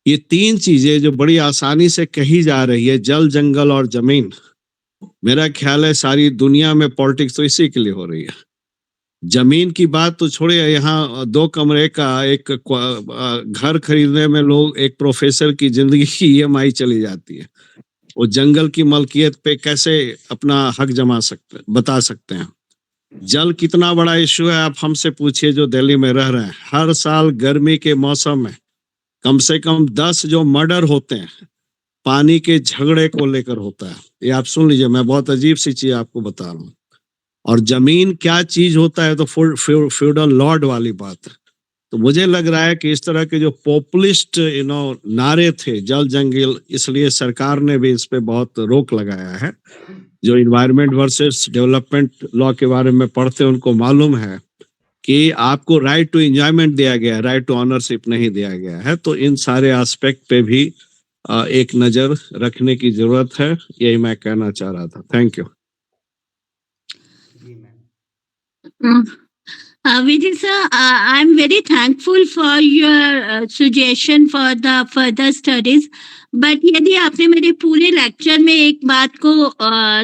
ये तीन चीजें जो बड़ी आसानी से कही जा रही है, जल जंगल और जमीन, मेरा ख्याल है सारी दुनिया में पॉलिटिक्स तो इसी के लिए हो रही है। जमीन की बात तो छोड़िए, यहाँ 2 कमरे का एक घर खरीदने में लोग, एक प्रोफेसर की जिंदगी की ईएमआई चली जाती है। वो जंगल की मलकियत पे कैसे अपना हक जमा सकते, बता सकते हैं। जल कितना बड़ा इश्यू है, आप हमसे पूछिए जो दिल्ली में रह रहे हैं। हर साल गर्मी के मौसम में कम से कम 10 जो मर्डर होते हैं, पानी के झगड़े को लेकर होता है। ये आप सुन लीजिए, मैं बहुत अजीब सी चीज आपको बता रहा हूँ। और जमीन क्या चीज होता है, तो फ्यूडल लॉर्ड वाली बात है। तो मुझे लग रहा है कि इस तरह के जो पॉपुलिस्ट नारे थे, जल जंगल, इसलिए सरकार ने भी इस पे बहुत रोक लगाया है। जो इन्वायरमेंट वर्सेस डेवलपमेंट लॉ के बारे में पढ़ते हैं उनको मालूम है कि आपको राइट टू एंजॉयमेंट दिया गया है, राइट टू ऑनरशिप नहीं दिया गया है। तो इन सारे एस्पेक्ट पे भी एक नजर रखने की जरूरत है, यही मैं कहना चाह रहा था। Thank you. Vijay sir, I'm very thankful for your suggestion for the further studies. But यदि आपने मेरे पूरे लेक्चर में एक बात को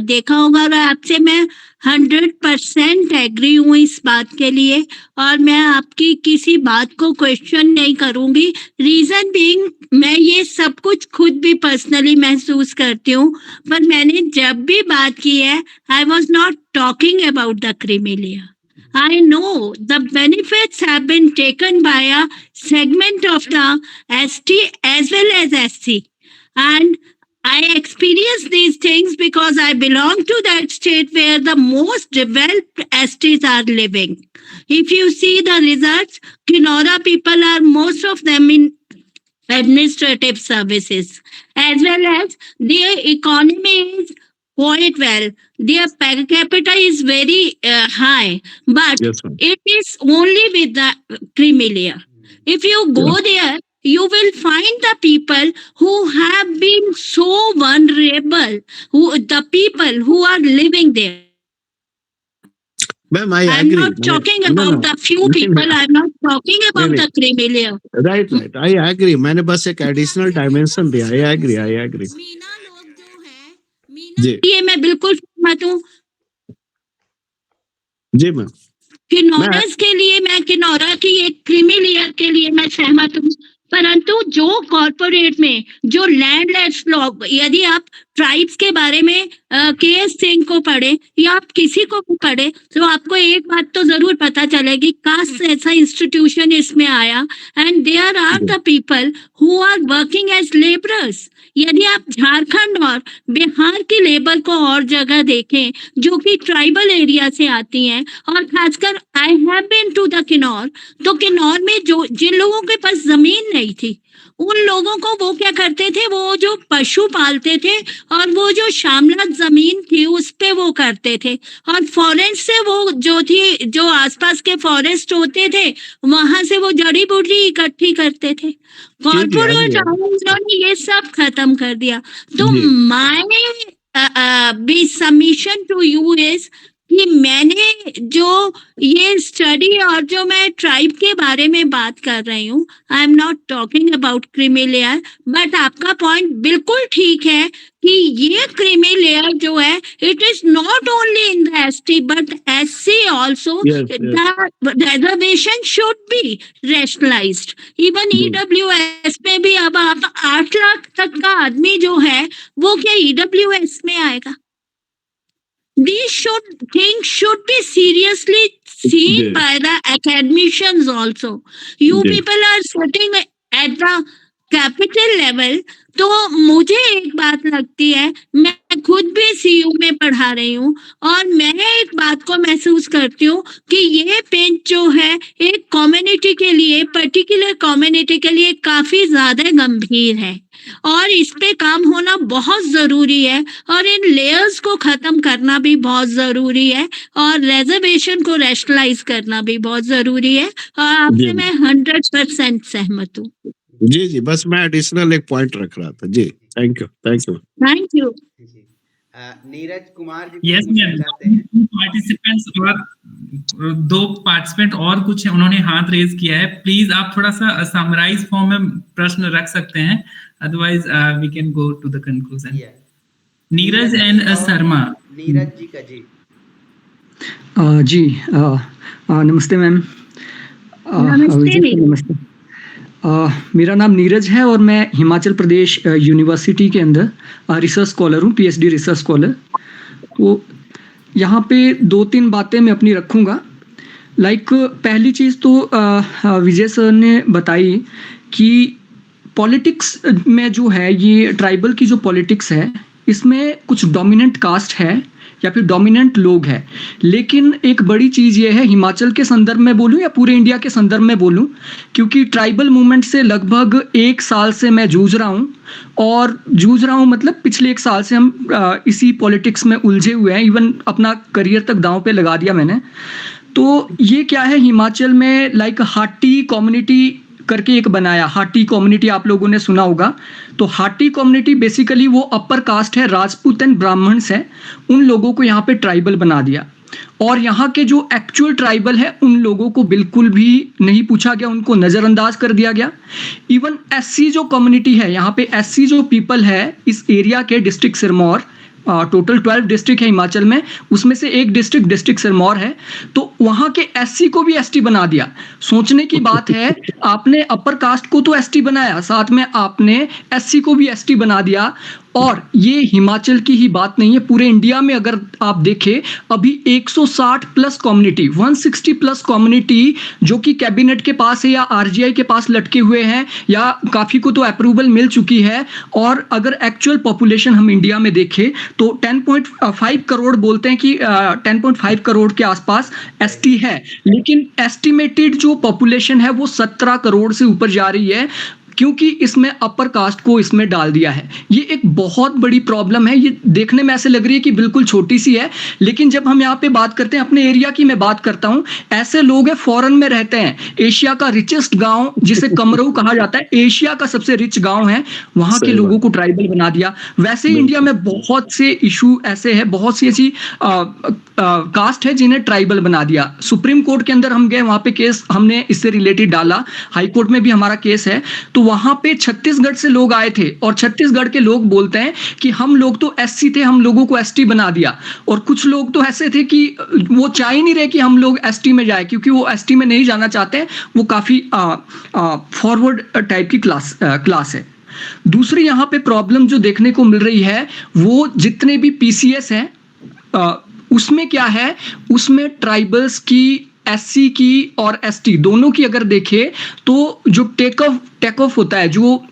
देखा होगा, और आपसे मैं 100% एग्री हूँ इस बात के लिए, और मैं आपकी किसी बात को क्वेश्चन नहीं करूँगी। रीज़न बीइंग, मैं ये सब कुछ खुद भी पर्सनली महसूस करती हूँ, पर मैंने जब भी बात की है, I was not talking about the creamy layer, I know the benefits have been taken by a segment of the ST as well as SC. And I experience these things because I belong to that state where the most developed STs are living. If you see the results, Kinora people are most of them in administrative services, as well as their economy is quite well. Their per capita is very high, but Yes, ma'am. it is only with the creamy layer. If you go there, you will find the people who have been so vulnerable, the people who are living there. Ma'am, I I'm agree. not talking No, about no. the few नहीं, people, नहीं, I'm not talking about नहीं, the creamy layer. Right right, I agree. मैंने बस एक additional dimension दिया. I agree. Meena लोग जो है, मीना जी. ये मैं बिल्कुल सहमत हूँ. जी मैम. किन्नौरस के लिए मैं किन्नौरा की एक क्रीमी लेयर के लिए मैं सहमत हूँ, परंतु जो कॉर्पोरेट में जो लैंडलेस लोग, यदि आप ट्राइब्स के बारे में के.एस. सिंह को पढ़े या आप किसी को भी पढ़े तो आपको एक बात तो जरूर पता चलेगी, कास्ट ऐसा इंस्टीट्यूशन इसमें आया and there are the people who are working as labourers. यदि आप झारखंड और बिहार की लेबर को और जगह देखें जो कि ट्राइबल एरिया से आती हैं, और खासकर I have been to the Kinnaur, तो किन्नौर में जो जिन लोगों के पास जमीन नहीं थी उन लोगों को वो क्या करते थे, वो जो पशु पालते थे और वो जो शामला जमीन थी उस पे वो करते थे, और फॉरेस्ट से वो जो थी, जो आसपास के फॉरेस्ट होते थे वहां से वो जड़ी बूटी इकट्ठी करते थे. कॉर्पोरेट उन्होंने ये सब खत्म कर दिया. तो maybe submission to you is कि मैंने जो ये स्टडी और जो मैं ट्राइब के बारे में बात कर रही हूँ, I am not talking about creamy layer, but आपका पॉइंट बिल्कुल ठीक है कि ये क्रीमी लेयर जो है it is not only in the ST but SC also. The reservation should be rationalised. Even EWS में भी अब आप 8 लाख तक का आदमी जो है वो क्या ईडब्ल्यूएस में आएगा? These things should be seriously seen by the academicians also. You people are sitting at the capital level. तो मुझे एक बात लगती है, मैं खुद भी सीयू में पढ़ा रही हूँ और मैं एक बात को महसूस करती हूँ कि ये पेंच जो है एक कम्युनिटी के लिए, पर्टिकुलर कम्युनिटी के लिए काफी ज्यादा गंभीर है और इस पे काम होना बहुत जरूरी है और इन लेयर्स को खत्म करना भी बहुत जरूरी है और रिजर्वेशन को रैशनलाइज करना भी बहुत जरूरी है. और आपसे मैं 100% सहमत हूँ. जी जी, बस मैं एडिशनल एक पॉइंट रख रहा था. जी, thank you. Thank you. Neeraj Kumar ji yes ma'am, participants और 2 पार्टिसिपेंट और कुछ है, उन्होंने हाथ रेज किया है. प्लीज आप थोड़ा सा समराइज फॉर्म में प्रश्न रख सकते हैं, otherwise we can go to the conclusion. Neeraj and Sharma. Neeraj ji का जी. जी नमस्ते मैम. नमस्ते. मेरा नाम नीरज है और मैं हिमाचल प्रदेश यूनिवर्सिटी के अंदर रिसर्च स्कॉलर हूँ, पीएचडी रिसर्च स्कॉलर. तो यहाँ पे 2-3 बातें मैं अपनी रखूँगा. पहली चीज़ तो विजय सर ने बताई कि पॉलिटिक्स में जो है ये ट्राइबल की जो पॉलिटिक्स है इसमें कुछ डोमिनेंट कास्ट है या फिर डोमिनेंट लोग हैं. लेकिन एक बड़ी चीज़ ये है, हिमाचल के संदर्भ में बोलूँ या पूरे इंडिया के संदर्भ में बोलूँ, क्योंकि ट्राइबल मूवमेंट से लगभग 1 साल से मैं जूझ रहा हूँ मतलब पिछले 1 साल से हम इसी पॉलिटिक्स में उलझे हुए हैं. इवन अपना करियर तक दांव पे लगा दिया मैंने. तो ये क्या है, हिमाचल में हाटी कम्युनिटी करके एक बनाया. हाटी कम्युनिटी आप लोगों ने सुना होगा. तो हाटी कम्युनिटी बेसिकली वो अपर कास्ट है, राजपूत एंड ब्राह्मण्स है. उन लोगों को यहाँ पे ट्राइबल बना दिया और यहाँ के जो एक्चुअल ट्राइबल है उन लोगों को बिल्कुल भी नहीं पूछा गया, उनको नज़रअंदाज कर दिया गया. इवन एससी जो कम्युनिटी है, यहाँ पे एससी जो पीपल है इस एरिया के, डिस्ट्रिक्ट सिरमौर, टोटल 12 डिस्ट्रिक्ट है हिमाचल में, उसमें से एक डिस्ट्रिक्ट सिरमौर है. तो वहाँ के एससी को भी एसटी बना दिया. सोचने की बात है, आपने अपर कास्ट को तो एसटी बनाया, साथ में आपने एससी को भी एसटी बना दिया और ये हिमाचल की ही बात नहीं है, पूरे इंडिया में अगर आप देखें अभी 160 प्लस कम्युनिटी, 160 प्लस कम्युनिटी जो कि कैबिनेट के पास है या आरजीआई के पास लटके हुए हैं, या काफ़ी को तो अप्रूवल मिल चुकी है। और अगर एक्चुअल पॉपुलेशन हम इंडिया में देखें तो 10.5 करोड़ बोलते हैं कि 10.5 करोड़ के आसपास एसटी है, लेकिन एस्टिमेटेड जो पॉपुलेशन है वो 17 करोड़ से ऊपर जा रही है, क्योंकि इसमें अपर कास्ट को इसमें डाल दिया है। ये एक बहुत बड़ी प्रॉब्लम है। ये देखने में ऐसे लग रही है कि बिल्कुल छोटी सी है, लेकिन जब हम यहाँ पे बात करते हैं, अपने एरिया की मैं बात करता हूँ, ऐसे लोग हैं फॉरेन में रहते हैं, एशिया का रिचेस्ट गांव जिसे कमरू कहा जाता है, एशिया का सबसे रिच गांव है, वहां के लोगों को ट्राइबल बना दिया। वैसे ही इंडिया में बहुत से इशू ऐसे है, बहुत सी ऐसी कास्ट है जिन्हें ट्राइबल बना दिया। सुप्रीम कोर्ट के अंदर हम गए, वहां पे केस हमने इससे रिलेटेड डाला, हाई कोर्ट में भी हमारा केस है। तो वहां पे छत्तीसगढ़ से लोग आए थे और छत्तीसगढ़ के लोग बोलते हैं कि हम लोग तो एससी थे, हम लोगों को एसटी बना दिया। और कुछ लोग तो ऐसे थे कि वो चाह ही नहीं रहे कि हम लोग एसटी में जाए, क्योंकि वो एसटी में नहीं जाना चाहते, वो काफी फॉरवर्ड टाइप की क्लास है। दूसरी यहाँ पे प्रॉब्लम जो देखने को मिल रही है, वो जितने भी पीसीएस हैं उसमें क्या है, उसमें ट्राइबल्स की, एससी की और एसटी दोनों की अगर देखें तो जो टेक ऑफ होता है, जो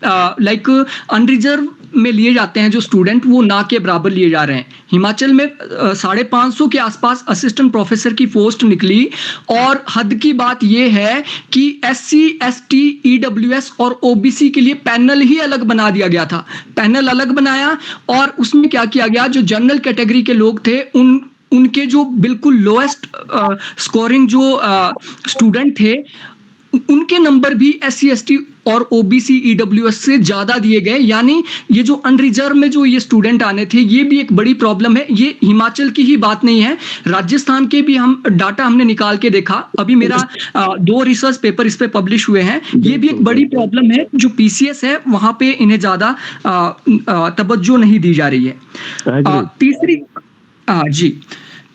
लाइक अनरिजर्व में लिए जाते हैं जो स्टूडेंट, वो ना के बराबर लिए जा रहे हैं। हिमाचल में 550 के आसपास असिस्टेंट प्रोफेसर की पोस्ट निकली, और हद की बात यह है कि एससी, एसटी, ईडब्ल्यूएस और ओबीसी के लिए पैनल ही अलग बना दिया गया था। पैनल अलग बनाया और उसमें क्या किया गया, जो जनरल कैटेगरी के लोग थे उनके जो बिल्कुल लोएस्ट स्कोरिंग जो स्टूडेंट थे, उनके नंबर भी एससी, एसटी और ओबीसी, ईडब्ल्यूएस से ज्यादा दिए गए। यानी ये जो अनरिजर्व में जो ये स्टूडेंट आने थे, ये भी एक बड़ी प्रॉब्लम है। ये हिमाचल की ही बात नहीं है, राजस्थान के भी हम डाटा हमने निकाल के देखा, अभी मेरा 2 रिसर्च पेपर इस पे पब्लिश हुए हैं। ये भी एक बड़ी प्रॉब्लम है, जो पीसीएस है वहां पे इन्हें ज्यादा तवज्जो नहीं दी जा रही है।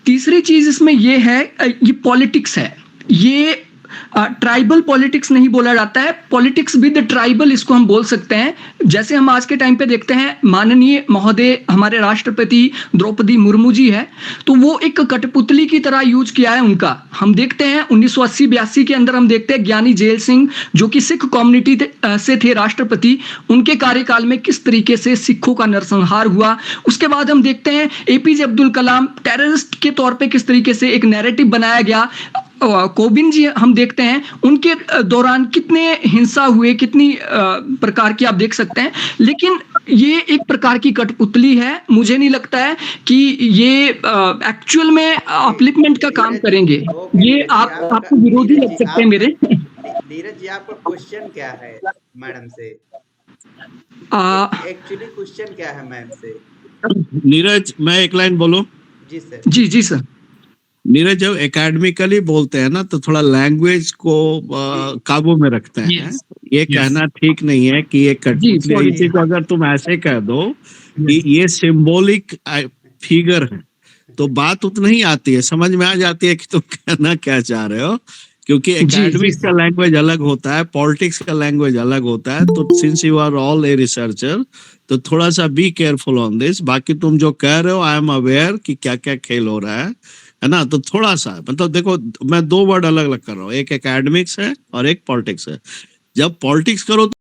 तीसरी चीज इसमें ये है, ये पॉलिटिक्स है। ये ट्राइबल पॉलिटिक्स नहीं बोला जाता है, पॉलिटिक्स विद ट्राइबल इसको हम बोल सकते हैं। जैसे हम आज के टाइम पे देखते हैं, माननीय महोदय हमारे राष्ट्रपति द्रौपदी मुर्मू जी है, तो वो एक कठपुतली की तरह यूज किया है उनका। हम देखते हैं 1980-82 के अंदर हम देखते हैं ज्ञानी जेल सिंह जो कि सिख कम्युनिटी से थे राष्ट्रपति, उनके कार्यकाल में किस तरीके से सिखों का नरसंहार हुआ। उसके बाद हम देखते हैं एपीजे अब्दुल कलाम टेररिस्ट के तौर पे किस तरीके से एक नैरेटिव बनाया गया। कोविंद जी हम देखते हैं, उनके दौरान कितने हिंसा हुए, कितनी प्रकार की आप देख सकते हैं। लेकिन ये एक प्रकार की कठपुतली है, मुझे नहीं लगता है कि ये एक्चुअल में अपलिफ्टमेंट का काम करेंगे। ये आपको विरोधी लग सकते हैं मेरे। नीरज जी, आपका क्वेश्चन क्या है मैडम से? एक्चुअली क्वेश्चन क्या है मैम से? नीरज, मैं एक लाइन बोलूं? जी सर। जी सर। नीरज, जब एकेडमिकली बोलते हैं ना तो थोड़ा लैंग्वेज को काबू में रखते हैं। ये कहना ठीक नहीं है कि ये कठपुतली, इसी को अगर तुम ऐसे कह दो कि ये सिंबॉलिक फिगर है तो बात उतना ही आती है, समझ में आ जाती है कि तुम कहना क्या चाह रहे हो। क्योंकि एकेडमिक्स का लैंग्वेज अलग होता है, पॉलिटिक्स का लैंग्वेज अलग होता है। तो since you are all a researcher, तो थोड़ा सा बी केयरफुल ऑन दिस। बाकी तुम जो कह रहे हो, आई एम अवेयर कि क्या क्या खेल हो रहा है ना। तो थोड़ा सा मतलब देखो, मैं 2 वर्ड अलग अलग कर रहा हूँ, एक एकेडमिक्स है और एक पॉलिटिक्स है। जब पॉलिटिक्स करो